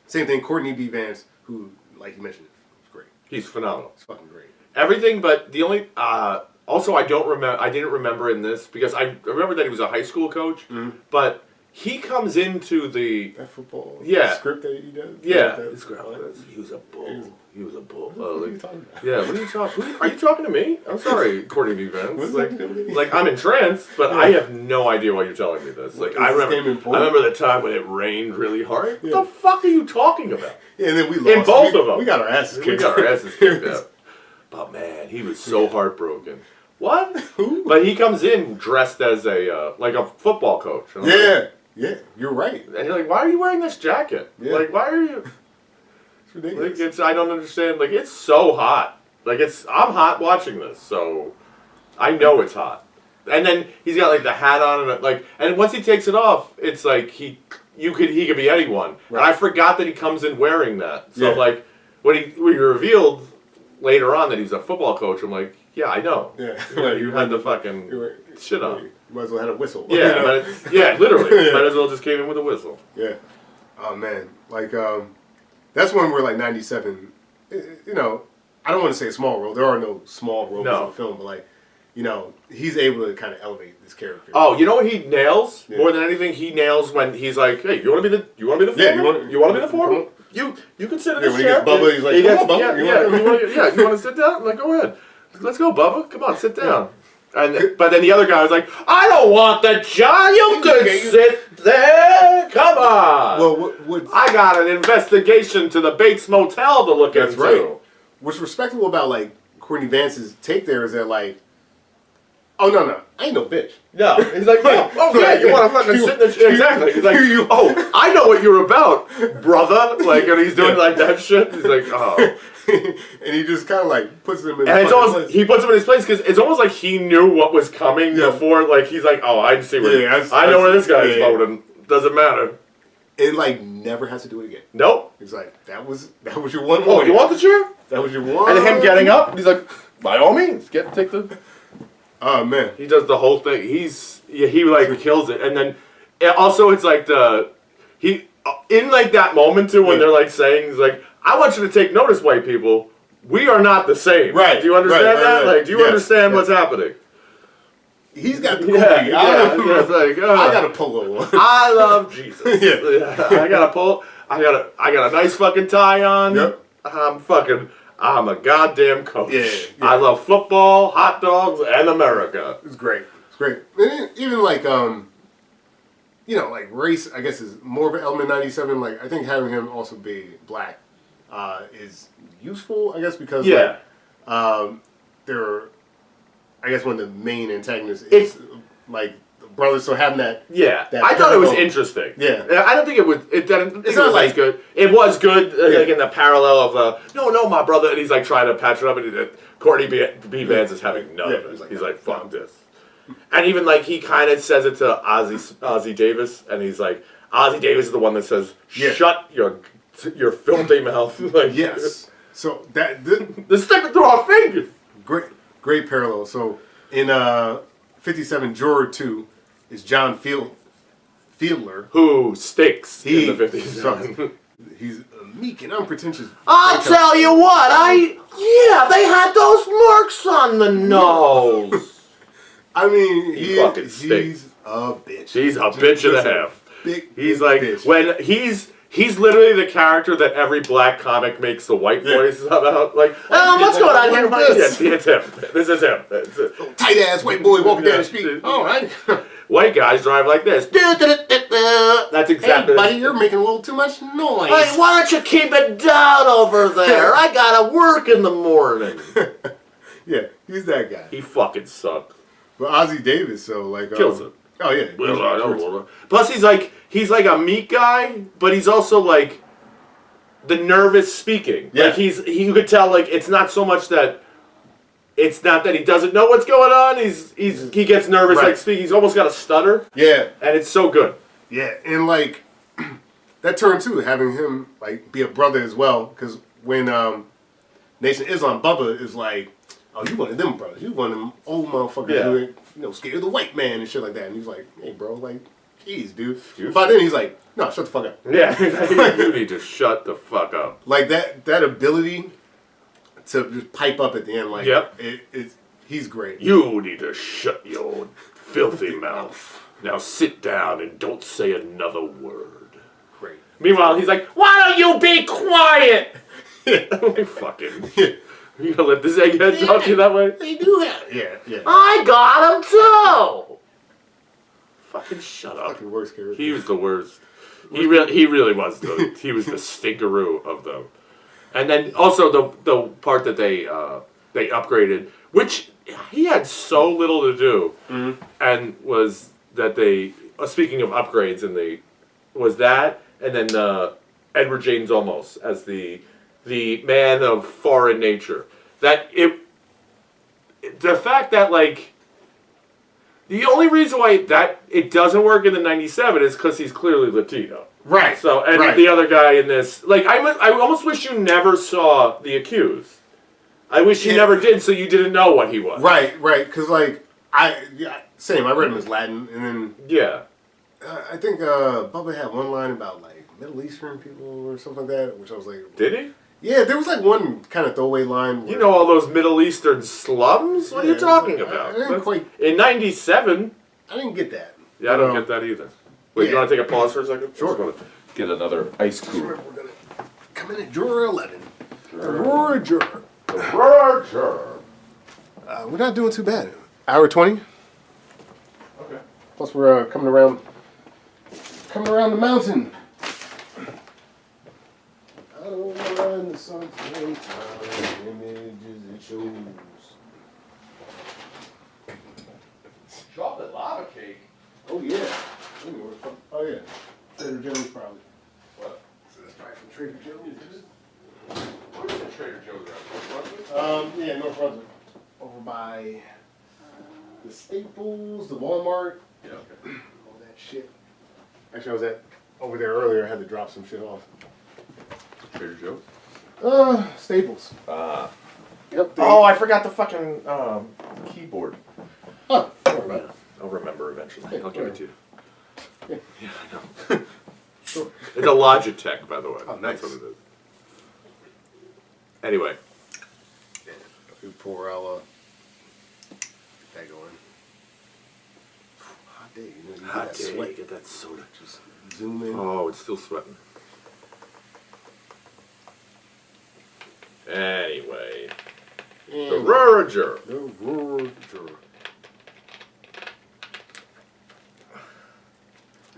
same thing, Courtney B. Vance, who, like you mentioned, is great. He's phenomenal. He's fucking great. Everything, but the only... also, I didn't remember in this, because I remember that he was a high school coach, but... He comes into that football script that he does. Yeah, he was a bull. He was a bull. What are you talking about? Yeah, what are you talking? Are you talking to me? I'm sorry, Courtney B. Vance. Like I'm entranced, but I have no idea why you're telling me this. Like I remember the time when it rained really hard. What the fuck are you talking about? Yeah, and then we lost. In both of them, we got our asses kicked. out. But man, he was so heartbroken. What? Who? But he comes in dressed as a like a football coach. Yeah, you're right. And you're like, why are you wearing this jacket? Yeah. Like, why are you... It's ridiculous. Like, I don't understand. Like, it's so hot. Like, I'm hot watching this, so I know it's hot. And then he's got, like, the hat on, and once he takes it off, it's like he could be anyone. Right. And I forgot that he comes in wearing that. So, like, when he revealed later on that he's a football coach, I'm like, yeah, I know. Yeah. You had the fucking shit on. You might as well have a whistle. Yeah, literally. Might as well just came in with a whistle. Yeah. Oh, man. Like, that's one where, like, 97, you know, I don't want to say a small role. There are no small roles in the film, but, like, you know, he's able to kind of elevate this character. Oh, you know what he nails more than anything? He nails when he's like, "Hey, you want to be the foreman? Yeah, you want to be the foreman? You can sit in this chair." When he gets Bubba, he's like, "Come on, Bubba. You want to sit down? I'm like, go ahead. Let's go, Bubba. Come on, sit down." But then the other guy was like, "I don't want the job. You can sit there. Come on." Well, I got an investigation to the Bates Motel to look into. That's right. What's respectable about like Courtney Vance's take there is that like, oh no, I ain't no bitch. No, he's like, you want to fucking sit in the chair? Exactly. He's like, oh, I know what you're about, brother. Like, and he's doing like that shit. He's like, oh. And he just kind of like puts him in. And it's almost he puts him in his place because it's almost like he knew what was coming before. Like he's like, oh, I see where I know where this guy's voting. Doesn't matter. And like never has to do it again. Nope. He's like, that was your one. Oh, you want the chair? That was your one. And him getting up, he's like, by all means, take the. Oh man, he does the whole thing. He like kills it, and then also it's like in like that moment too when they're like saying he's like, I want you to take notice, white people. We are not the same. Right. Do you understand that? Like, do you understand what's happening? He's got the goofy. It's like, I got a polo on. I love Jesus. I got a nice fucking tie on. Yep. I'm a goddamn coach. Yeah. I love football, hot dogs, and America. It's great. And even like you know, like race, I guess is more of an element in 97. Like I think having him also be black is useful. I guess because they're I guess one of the main antagonists is like the brothers. So having that I thought it was interesting. Yeah, I don't think it was. It was like good. It was good, like in the parallel of no, my brother, and he's like trying to patch it up, and Courtney B. Vance is having none of it. He's like, fuck this. And even like he kind of says it to Ozzie Davis, and he's like, Ozzie Davis is the one that says, "Shut your filthy mouth." Like, yes. So that the stick through our fingers. Great parallel. So in 57, Juror 2 is John Fiedler, who stinks in the 50s. He's meek and unpretentious. I'll tell you what, they had those marks on the nose. I mean, He fucking stinks. he's a bitch. He's a bitch and a half. He's like bitch. when he's literally the character that every black comic makes the white voice about. Like, what's going on here? Yes, it's him. This is him. Tight ass white boy walking down the street. All right. White guys drive like this. That's exactly. Hey, buddy, you're making a little too much noise. Hey, why don't you keep it down over there? I gotta work in the morning. Yeah, he's that guy. He fucking sucks. But Ozzie Davis, so like Kills him. Oh yeah. Plus, he's like a meek guy, but he's also like the nervous speaking. Yeah. Like you could tell like it's not so much that it's not that he doesn't know what's going on. He gets nervous like speaking. He's almost got a stutter. Yeah. And it's so good. Yeah, and like that turn too, having him like be a brother as well, because when Nation Islam, Bubba is like, oh, you one of them brothers. You one of them old motherfuckers who ain't, scared of the white man and shit like that. And he's like, hey, bro, like, jeez, dude. But then he's like, no, shut the fuck up. Yeah, you need to shut the fuck up. Like that ability to just pipe up at the end, like, he's great. You need to shut your filthy mouth. Now sit down and don't say another word. Great. Meanwhile, he's like, why don't you be quiet? I'm like, fucking. You gonna let this egghead talk to you that way? They do have. Yeah. I got him too. Fucking shut up. Fucking worst character. He was the worst. He really was he was the stinkeroo of them. And then also the part that they upgraded, which he had so little to do, and was that they speaking of upgrades, and was that, and then Edward James Olmos as the man of foreign nature. The fact that like the only reason why that it doesn't work in the '97 is because he's clearly Latino. Right. So and the other guy in this, like I almost wish you never saw The Accused. I wish you never did, so you didn't know what he was. Right. Because like same. I read him as Latin, and then I think Bubba had one line about like Middle Eastern people or something like that, which I was like, did he? Yeah, there was like one kind of throwaway line. Where, you know all those Middle Eastern slums? What are you talking about? I didn't quite. In '97. I didn't get that. Yeah, I don't get that either. Wait, you want to take a pause for a second? Sure. I just want to get another ice cube. We're gonna come in at juror 11. Juror. Juror. We're not doing too bad. Hour 20. Okay. Plus we're coming around the mountain. I don't mind the sun's images it shows. Chocolate lava cake. Oh yeah. Oh yeah. Trader Joe's probably. What? So that's probably from Trader Joe's. Where's the Trader Joe's at? Yeah, North Brunswick. Over by the Staples, the Walmart. Yeah, okay. All that shit. Actually, I was over there earlier. I had to drop some shit off. Trader Joe's? Staples. Yep. Oh, I forgot the fucking keyboard. Oh, I'll remember eventually. Yeah, I'll give it to you. Yeah. I know. Sure. It's a Logitech, by the way. Oh, nice. That's what it is. Anyway. Yeah. We pour get that going. Hot day. You know, Hot that day. sweat. Get that soda. Just zoom in. Oh, it's still sweating. Anyway. The Rorager. The Rorager.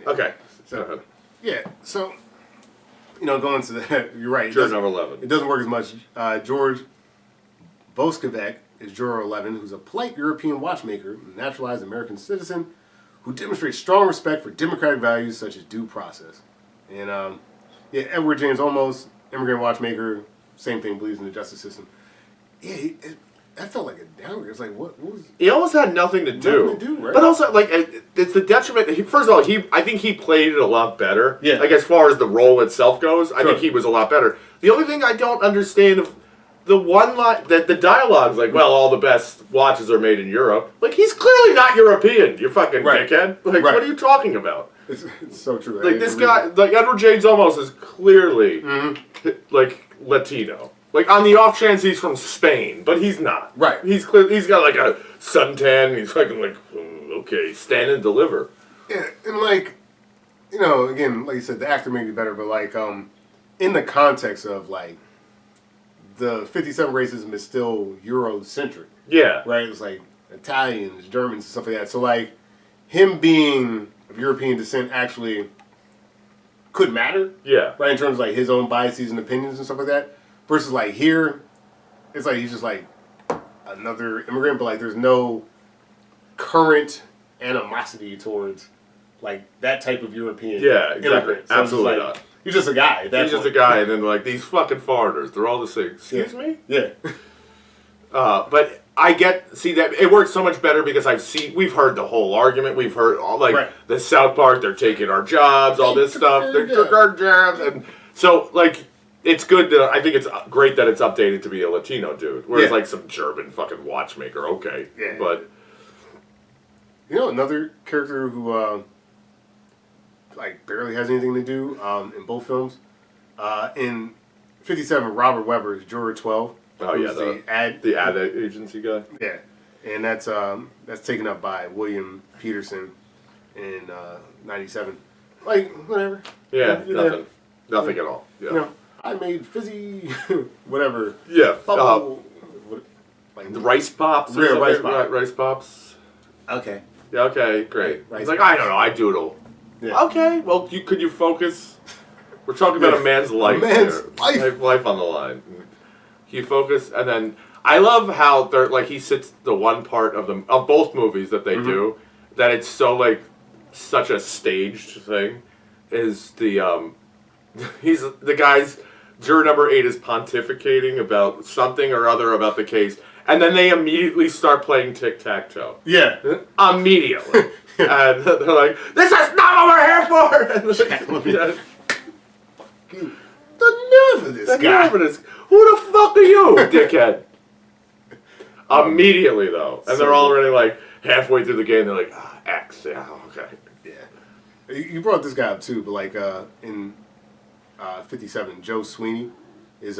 Okay. So, yeah, so, going to that, you're right. Juror number 11. It doesn't work as much. George Boskavec is juror 11, who's a polite European watchmaker, a naturalized American citizen, who demonstrates strong respect for democratic values such as due process. And, Edward James Olmos, immigrant watchmaker, same thing, believes in the justice system. Yeah, that felt like a downgrade. It's like, what was... He almost had nothing to do. Nothing to do, right? But also, like, it's the detriment... First of all, I think he played it a lot better. Yeah. Like, as far as the role itself goes, I Sure. think he was a lot better. The only thing I don't understand... The one line... The dialogue's like, well, all the best watches are made in Europe. Like, he's clearly not European, you fucking Right. dickhead. Like, Right. what are you talking about? It's so true. Like this guy, like Edward James Olmos is clearly like Latino. Like on the off chance he's from Spain, but he's not. Right. He's clear. He's got like a suntan. He's fucking like okay, stand and deliver. Yeah, and like, you know, again, like you said, the actor may be better, but like, in the context of like, the 57 racism is still Eurocentric. Yeah. Right. It's like Italians, Germans, and stuff like that. So like, him being of European descent actually could matter. Yeah. Right, in terms of like his own biases and opinions and stuff like that. Versus like here, it's like he's just like another immigrant, but like there's no current animosity towards like that type of European. Yeah, exactly. Immigrant. So Absolutely it's like, not. He's just a guy. He's just a guy, and then like these fucking foreigners, they're all the same. Excuse me? Yeah. But I see that it works so much better because we've heard the whole argument. We've heard all like the South Park, they're taking our jobs, all this stuff. They took our jobs, and so like it's good. I think it's great that it's updated to be a Latino dude, whereas like some German fucking watchmaker. Okay, but you know another character who like barely has anything to do in both films. In 57, Robert Webber is Juror 12. Oh yeah, the ad agency guy. Yeah, and that's taken up by William Peterson in 97. Like whatever. Yeah, nothing at all. Yeah. You know, I made fizzy, whatever. Yeah. Like the rice pops. Yeah, rice pops. Okay. Yeah. Okay. Great. He's like, I don't know. I doodle. Yeah. Okay. Well, could you focus? We're talking about a man's life. Life on the line. You focus, and then I love how they're like he sits the one part of both movies that they do that it's so like such a staged thing is the he's the guy's juror number 8 is pontificating about something or other about the case, and then they immediately start playing tic-tac-toe. Yeah, immediately, and they're like, "This is not what we're here for." The nerve of this guy. Who the fuck are you, dickhead? Immediately, though. And they're already, like, halfway through the game, they're like, X. Yeah, okay. Yeah. You brought this guy up, too, but, like, in 57, Joe Sweeney is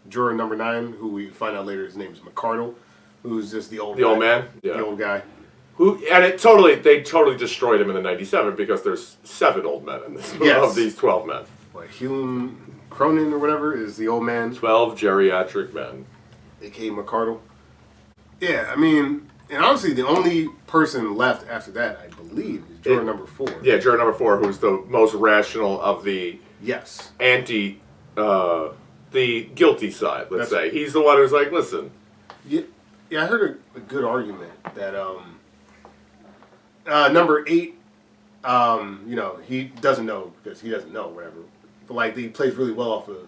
juror number 9, who we find out later his name is McCardle, who's just the old guy. Old man? Yeah. The old guy. They totally destroyed him in the 97 because there's 7 old men in this of these 12 men. Like Hume Cronin or whatever is the old man. 12 geriatric men. A.K.A. McCardle. Yeah, I mean, and honestly, the only person left after that, I believe, is juror number 4. Yeah, juror number 4, who's the most rational of the the guilty side, let's say. He's the one who's like, listen. Yeah, I heard a good argument that number 8, you know, he doesn't know because he doesn't know, whatever. But like he plays really well off of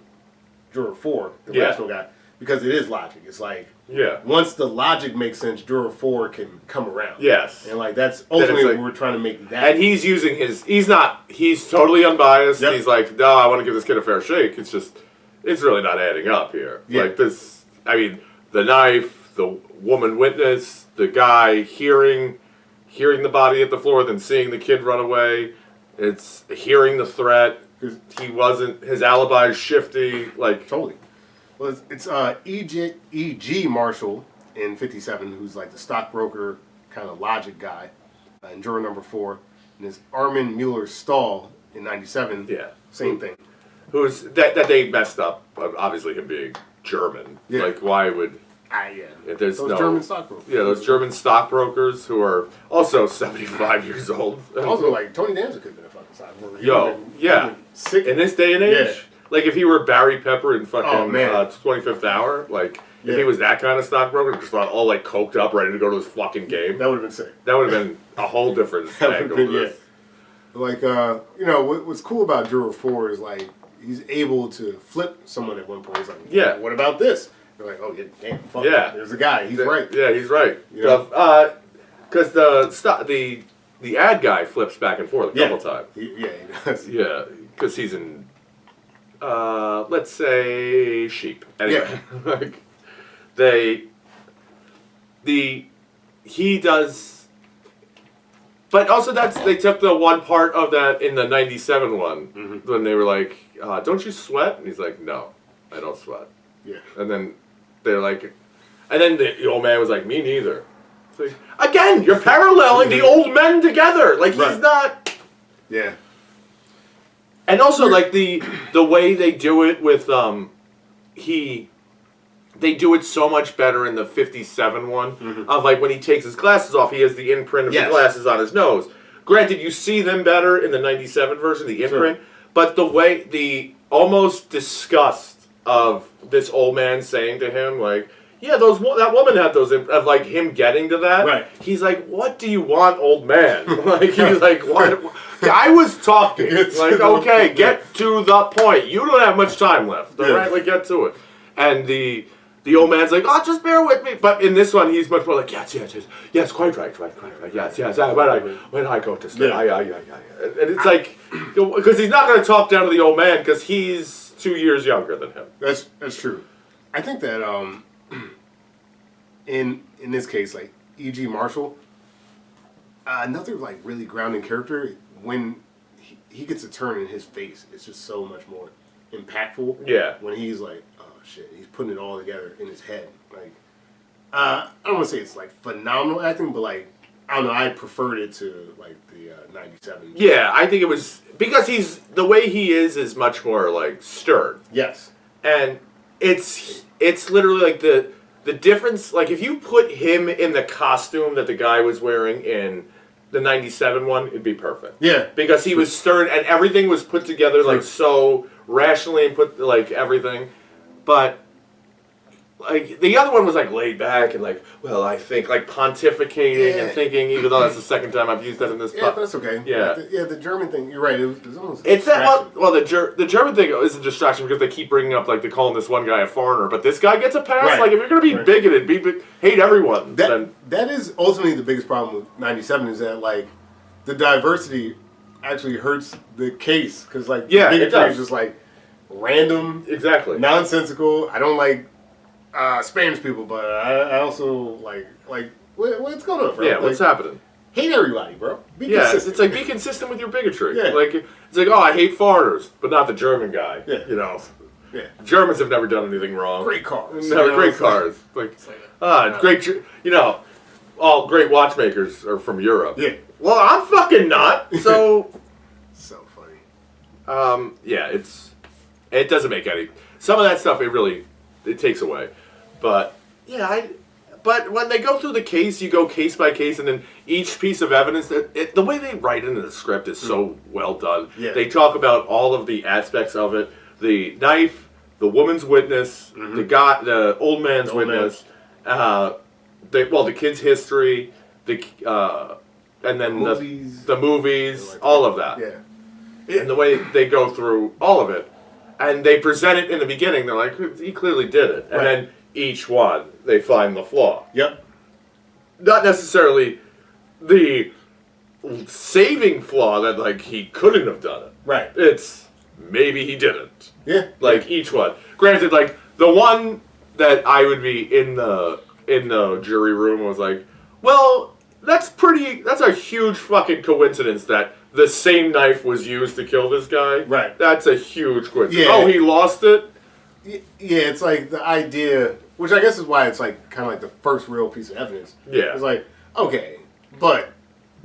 juror 4, the rational guy, because it is logic. It's like once the logic makes sense, juror 4 can come around. Yes, and like that's ultimately what we're trying to make that. And he's using he's totally unbiased. Yep. He's like, no, I want to give this kid a fair shake. It's just, it's really not adding up here. Yeah. Like this, I mean, the knife, the woman witness, the guy hearing the body at the floor, then seeing the kid run away. It's hearing the threat. His alibi is shifty, like... Totally. Well, it's E.G. Marshall in 57, who's like the stockbroker kind of logic guy, in juror number 4. And it's Armin Mueller-Stahl in 97. Yeah. Same thing. Who's... That they messed up, obviously him being German. Yeah. Like, why would... There's those German stockbrokers. Yeah, those German stockbrokers who are also 75 years old. Also, like, Tony Danza could have been a fucking stockbroker. In this day and age, like if he were Barry Pepper in fucking 25th Hour, like if he was that kind of stockbroker, just all like coked up, ready to go to his fucking game, that would have been sick. That would have been a whole different angle. Like, you know, what's cool about Juror 4 is like he's able to flip someone at one point. He's like, what about this? They're like, oh, yeah, damn, fuck. Yeah. There's a guy. He's right. Yeah, he's right. You know? Because the ad guy flips back and forth a couple times. He does. Yeah, because he's in, let's say, Sheep. Anyway, like, he does, But also they took the one part of that in the 97 one when they were like, don't you sweat? And he's like, no, I don't sweat. Yeah. And then they're like, and then the old man was like, me neither. It's like, again, you're paralleling the old men together. Like, he's not. Yeah. And also, like, the way they do it with, they do it so much better in the 57 one of, like, when he takes his glasses off, he has the imprint of the glasses on his nose. Granted, you see them better in the 97 version, the imprint, but the way, the almost disgust of this old man saying to him, like, yeah, that woman had those, of, like, him getting to that. Right. He's like, what do you want, old man? Like, he's like, what? I was talking. Like, okay, get to the point. You don't have much time left. All right, like, get to it. And the old man's like, oh, just bear with me. But in this one, he's much more like, yes, quite right. Yes, when I go to sleep, And it's like, because he's not going to talk down to the old man because he's 2 years younger than him. That's true. I think that in this case, like E.G. Marshall, another like really grounding character, when he gets a turn in his face, it's just so much more impactful. Yeah. When he's like, oh shit, he's putting it all together in his head. Like, I don't want to say it's like phenomenal acting, but like, I don't know, I preferred it to like the 97. Yeah, I think it was because the way he is much more like stern. Yes. And it's literally like the difference, like if you put him in the costume that the guy was wearing in the 97 one, it'd be perfect. Yeah. Because he was stern and everything was put together like so rationally and put like everything. But like the other one was like laid back and like, well, I think like pontificating and thinking, even though that's the second time I've used that in this. Yeah, but that's okay. Yeah, the German thing. You're right. It was almost. It's that well, the German thing is a distraction because they keep bringing up like they calling this one guy a foreigner, but this guy gets a pass. Right. Like if you're gonna be bigoted, hate everyone. That is ultimately the biggest problem with 97 is that like the diversity actually hurts the case because like bigotry is just like random, nonsensical. I don't like Spanish people, but I also like what's going on, bro? Yeah, what's happening? Hate everybody, bro. Be consistent. It's like be consistent with your bigotry. Yeah. Like it's like, oh, I hate foreigners, but not the German guy. Yeah. You know. Yeah. Germans have never done anything wrong. Great cars. No, great cars. Great. You know, all great watchmakers are from Europe. Yeah. Well, I'm fucking not. So. So funny. Yeah, it doesn't make any. Some of that stuff it takes away, but yeah, but when they go through the case, you go case by case, and then each piece of evidence. The way they write into the script is so well done. Yeah. They talk about all of the aspects of it: the knife, the woman's witness, the old man's witness, the kid's history, and then the movies, like all of that. Yeah. And the way they go through all of it. And they present it in the beginning, they're like, he clearly did it. And then each one, they find the flaw. Yep. Not necessarily the saving flaw that, like, he couldn't have done it. Right. It's maybe he didn't. Yeah. Like, each one. Granted, like, the one that I would be in the jury room was like, well, that's a huge fucking coincidence that the same knife was used to kill this guy. Right. That's a huge coincidence. Yeah. Oh, he lost it? Yeah, it's like the idea, which I guess is why it's like kind of like the first real piece of evidence. Yeah. It's like, okay, but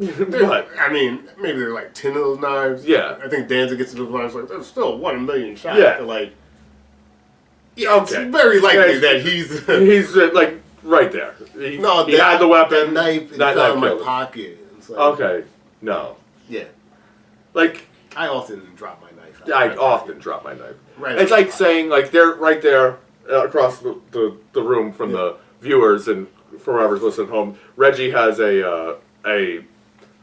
I mean, maybe there are like 10 of those knives. Yeah. I think Danzig gets to those knives like, there's still 1 in a million shots. Yeah. But like, yeah, it's very likely that he's like right there. He had the weapon. That knife that fell in knife my pocket. It's like, okay. No. Yeah. Like, I often drop my knife. I often drop my knife. Right. It's like saying, like, they're right there across the room from the viewers and for whoever's listening at home. Reggie has a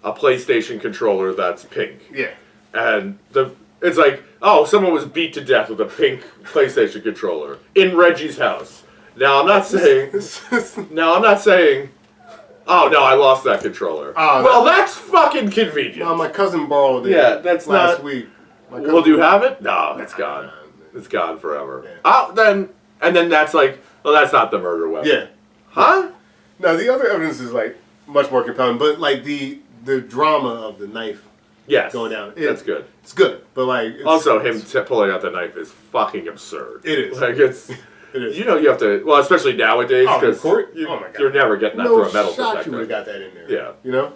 PlayStation controller that's pink. Yeah. And it's like, oh, someone was beat to death with a pink PlayStation controller in Reggie's house. Now I'm not saying. Oh no, I lost that controller. Well, that's fucking convenient. No, my cousin borrowed it. Yeah, that's last week. Well, do you have it? No, it's gone. It's gone forever. Yeah. Oh, then that's like, well, that's not the murder weapon. Yeah. Huh? No, the other evidence is like much more compelling, but like the the drama of the knife Yes, going down. That's good. It's good, but like Also, him pulling out the knife is fucking absurd. It is. Like it's. It is. You know, you have to. Well, especially nowadays, because you're never getting that through a metal shot detector. you would have got that in there. Yeah. You know,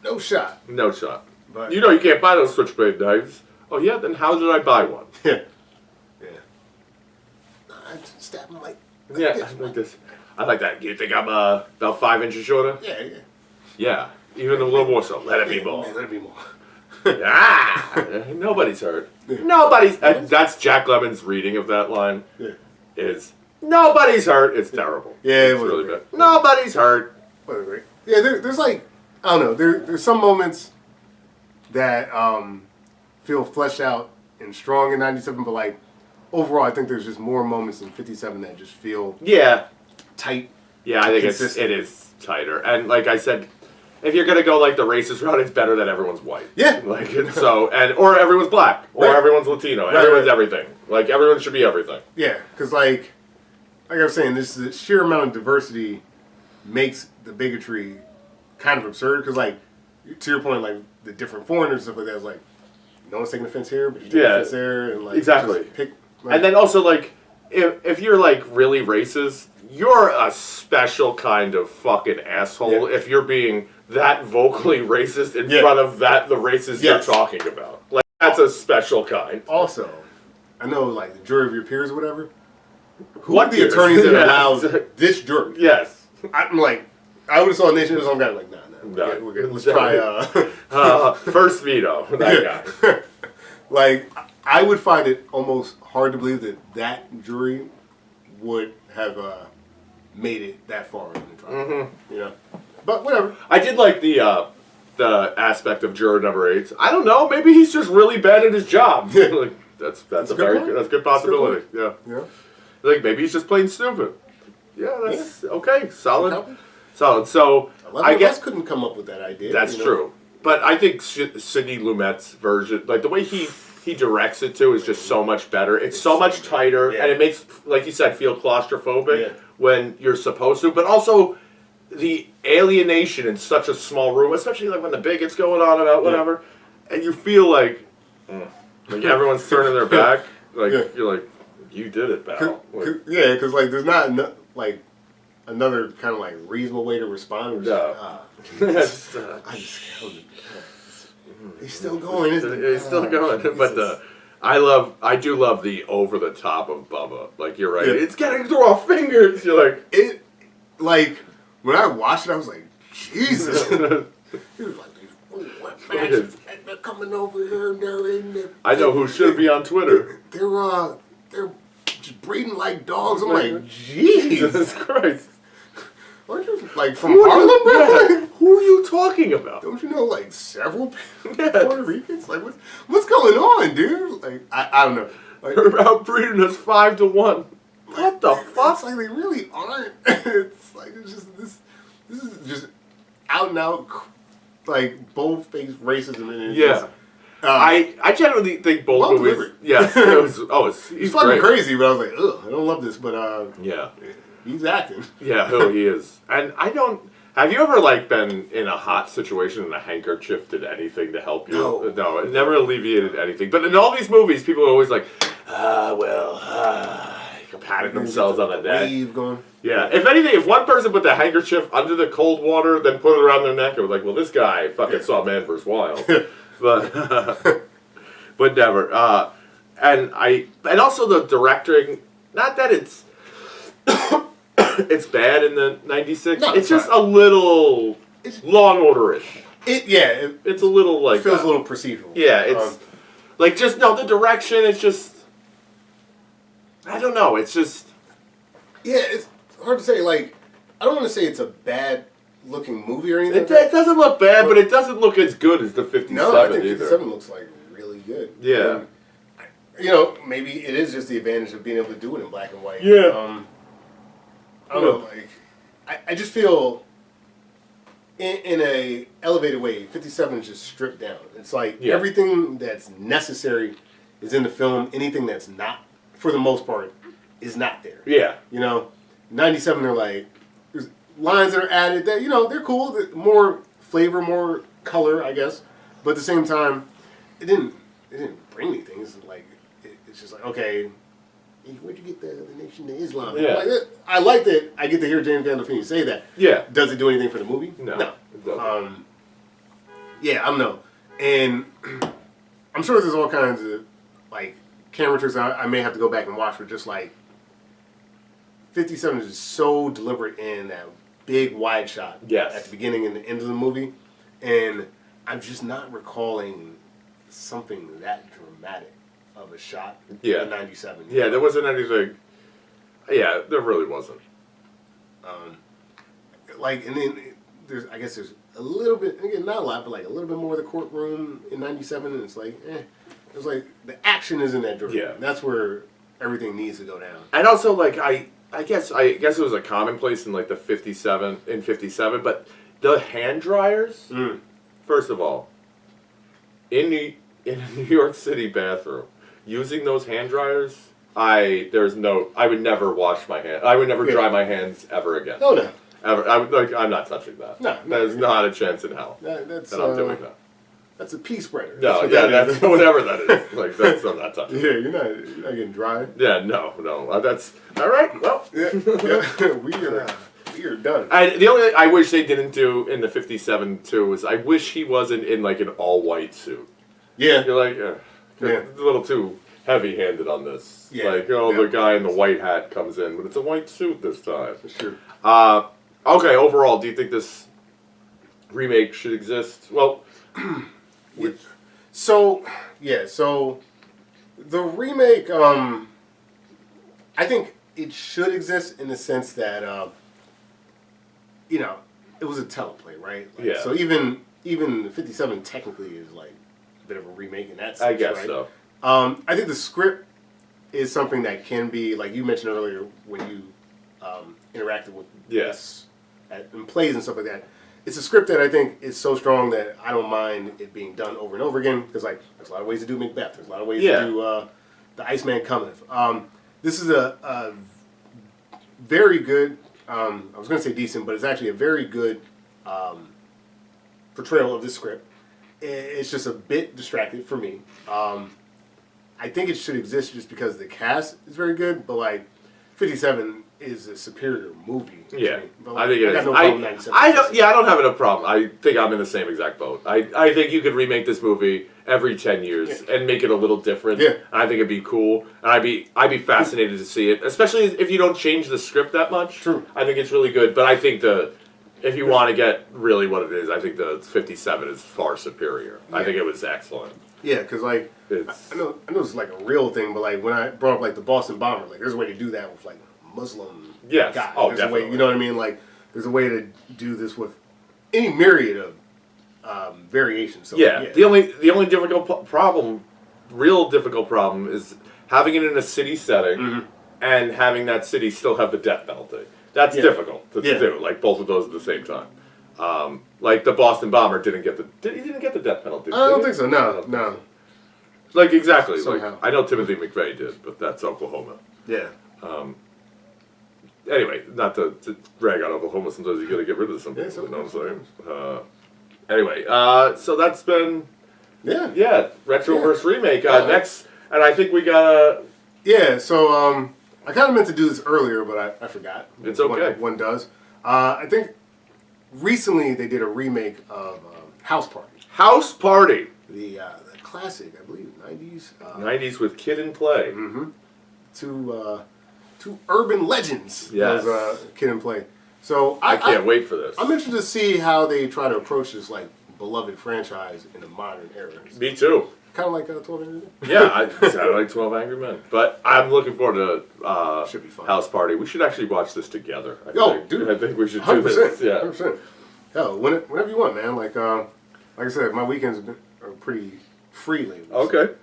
no shot. No shot. But You know, you can't buy those switchblade knives. Oh yeah, then how did I buy one? Yeah. Yeah. I stab him like Yeah, this. like this. I like that. You think I'm about 5 inches shorter? Yeah. Yeah, even a little more so. Let it be more. Man, let it be more. Nobody's hurt. Nobody's. That's Jack Lemmon's reading of that line. Yeah. Is nobody's hurt. It's terrible. Yeah, it's really bad. Nobody's hurt. Whatever. Yeah, there's like I don't know. There's some moments that feel fleshed out and strong in '97, but like overall, I think there's just more moments in '57 that just feel tight. Yeah, I think it is tighter. And like I said, if you're gonna go like the racist route, it's better that everyone's white. Yeah. Like it's or everyone's black or everyone's Latino. Everyone's everything. Like everyone should be everything. Yeah, because like I was saying, this the sheer amount of diversity makes the bigotry kind of absurd. Because like to your point, like the different foreigners and stuff like that is like no one's taking offense here, but you're taking offense there, and like exactly. just pick, And then also like if you're like really racist, you're a special kind of fucking asshole if you're being that vocally racist in front of the racist you're talking about. Like that's a special kind. Also, I know like the jury of your peers or whatever. Who What are the peers? attorneys that Yeah. allowed this jury? Yes. I'm like, I would have saw Nation of Islam guy like, nah, we're good. Let's try first veto. That guy. Like, I would find it almost hard to believe that jury would have made it that far in the trial. Mm-hmm. You know, but whatever. I did like the aspect of juror number 8. I don't know. Maybe he's just really bad at his job. Like that's a good possibility. Yeah. Like maybe he's just plain stupid. Yeah, that's okay. Solid. So I guess couldn't come up with that idea. That's true. But I think Sidney Lumet's version, like the way he directs it too, is just so much better. It's so much tighter, and it makes, like you said, feel claustrophobic when you're supposed to. But also the alienation in such a small room, especially like when the bigot's going on about whatever, and you feel like everyone's turning their back. Like you're like, you did it, pal. Yeah, because like there's not like another kind of like reasonable way to respond. He's still going, isn't he? He's still going. But I do love the over the top of Bubba. Like you're right. It's getting through our fingers. You're like it. Like when I watched it, I was like, Jesus. He was like, they're coming over here and they're in there. I know who should be on Twitter. They're just breeding like dogs. I'm like, Jesus Christ. Aren't you like from Harlem, bro? Who are you talking about? Don't you know like several Puerto Ricans? Like what's going on, dude? Like I don't know. Like, they're outbreeding us 5-1. What the fuck? It's like they really aren't. It's like it's just this is just out and out like bold-faced racism. And just, I generally think both movies. Yes, he's fucking crazy, but I was like, ugh, I don't love this, but he's acting. Yeah, he is. And I don't. Have you ever like been in a hot situation and a handkerchief did anything to help you? No, it never alleviated anything. But in all these movies, people are always like, patting themselves on the neck. Wave going. Yeah. If anything, if one person put the handkerchief under the cold water, then put it around their neck, it was like, well, this guy fucking saw Man vs. Wild. But never. And also the directing. Not that it's it's bad in the '96. No, it's just a little Law and Order-ish. It's a little like feels a little procedural. Yeah, it's like just the direction. It's just I don't know. It's just it's hard to say. Like I don't want to say it's a bad looking movie or anything. It doesn't look bad, but it doesn't look as good as the '57. No, I think '57 looks like really good. Yeah. And, maybe it is just the advantage of being able to do it in black and white. Yeah. I don't know. Like, I just feel in a elevated way, 57 is just stripped down. It's like everything that's necessary is in the film. Anything that's not, for the most part, is not there. Yeah. 97, they're like, there's lines that are added that, they're cool. More flavor, more color, I guess. But at the same time, it didn't bring anything. It's like it's just like, okay, where'd you get the Nation of Islam? Yeah. Like, I like that I get to hear James Gandolfini say that. Yeah. Does it do anything for the movie? No. It doesn't. Yeah, I don't know. And I'm sure there's all kinds of like camera tricks I may have to go back and watch, but just like 57 is so deliberate in that big wide shot at the beginning and the end of the movie, and I'm just not recalling something that dramatic of a shot in 97. Yeah, there wasn't anything. Yeah, there really wasn't. Like, and then there's a little bit, again, not a lot, but like a little bit more of the courtroom in 97, and it's like, it's like the action isn't that dirty. Yeah. That's where everything needs to go down. And also, like, I guess it was a commonplace in like the 57, but the hand dryers, first of all, in a New York City bathroom, using those hand dryers, I would never wash my hands. I would never dry my hands ever again. Oh no. Ever. I'm not touching that. No. There's not a chance in hell that I'm doing that. That's a pea spreader. No, that's whatever that is. Like, I'm not touching. Yeah, you're not getting dry. Yeah, no. That's all right. Well, we are done. The only thing I wish they didn't do in the 57 too is I wish he wasn't in like an all white suit. Yeah, you're like, it's a little too heavy-handed on this. Yeah, like, the guy in the white hat comes in, but it's a white suit this time. Sure. Okay. Overall, do you think this remake should exist? Well. So the remake, I think it should exist in the sense that, it was a teleplay, right? Like, yeah. So even 57 technically is like a bit of a remake in that sense, I guess right? so. I think the script is something that can be, like you mentioned earlier when you interacted with this in plays and stuff like that. It's a script that I think is so strong that I don't mind it being done over and over again, because like there's a lot of ways to do Macbeth. There's a lot of ways to do The Iceman Cometh. This is a very good, I was going to say decent, but it's actually a very good portrayal of this script. It's just a bit distracted for me. I think it should exist just because the cast is very good, but like 57 is a superior movie. Yeah, but I think it is. No problem with 97. I don't have a problem. I think I'm in the same exact boat. I think you could remake this movie every 10 years and make it a little different. Yeah. I think it'd be cool, and I'd be fascinated to see it, especially if you don't change the script that much. True. I think it's really good, but I think if you want to get really what it is, I think the 57 is far superior. Yeah. I think it was excellent. Yeah, because like I know it's like a real thing, but like when I brought up like the Boston Bomber, like there's a way to do that with like Muslim guy. Oh, there's definitely. A way, you know what I mean? Like there's a way to do this with any myriad of variations. So, yeah. The only real difficult problem is having it in a city setting and having that city still have the death penalty. That's difficult to do, like both of those at the same time. Like the Boston Bomber didn't get the death penalty. I don't think so. No. Like exactly. Somehow. Like I know Timothy McVeigh did, but that's Oklahoma. Yeah. Anyway, not to drag on Oklahoma. Sometimes you got to get rid of some people. You know what I'm saying? Anyway, so that's been retro versus remake. Next, and I think we got So I kind of meant to do this earlier, but I forgot. It's okay. One does. I think recently they did a remake of House Party. House Party. The classic, I believe, 90s. 90s with Kid and Play. Mm-hmm. Two urban legends. Yes. Kid and Play. So I can't wait for this. I'm interested to see how they try to approach this like beloved franchise in the modern era. Me too. Kind of like 12 Angry Men. Yeah, I like 12 Angry Men. But I'm looking forward to should be fun. House Party. We should actually watch this together. Dude. I think we should 100%, do this. Yeah. 100%. Hell, whenever you want, man. Like I said, my weekends are pretty free lately. Okay.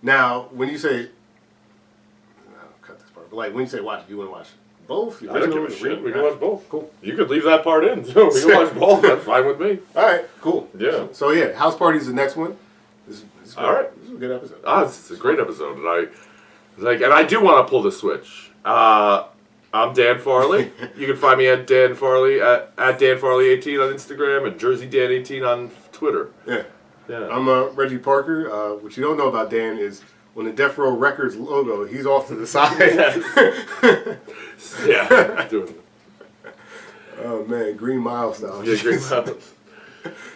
Now, when you say, cut this part, but like when you say watch, do you want to watch both? I don't give a shit. We can watch both. Cool. You could leave that part in too. We can watch both. That's fine with me. All right, cool. Yeah. So yeah, House Party is the next one. This is all right. This is a good episode. It's a great episode, and I do want to pull the switch. I I'm Dan Farley. You can find me at Dan Farley at Dan Farley18 on Instagram and JerseyDan18 on Twitter. Yeah. Yeah. I'm Reggie Parker. What you don't know about Dan is when the Death Row Records logo, he's off to the side. Yeah. Doing it. Oh man, Green Mile style. Yeah, Green Mile.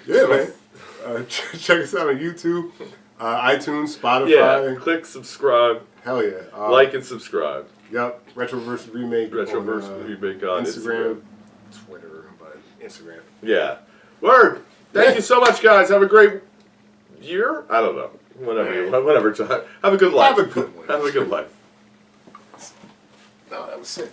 Yeah, man. Check us out on YouTube, iTunes, Spotify. Yeah. Click subscribe. Hell yeah. Like and subscribe. Yep. Retro versus Remake. Retro versus Remake on Instagram. Twitter, but Instagram. Yeah. Word. Thank you so much, guys. Have a great year. I don't know. Whatever time. Have a good life. Have a good one. Have a good life. No, that was sick.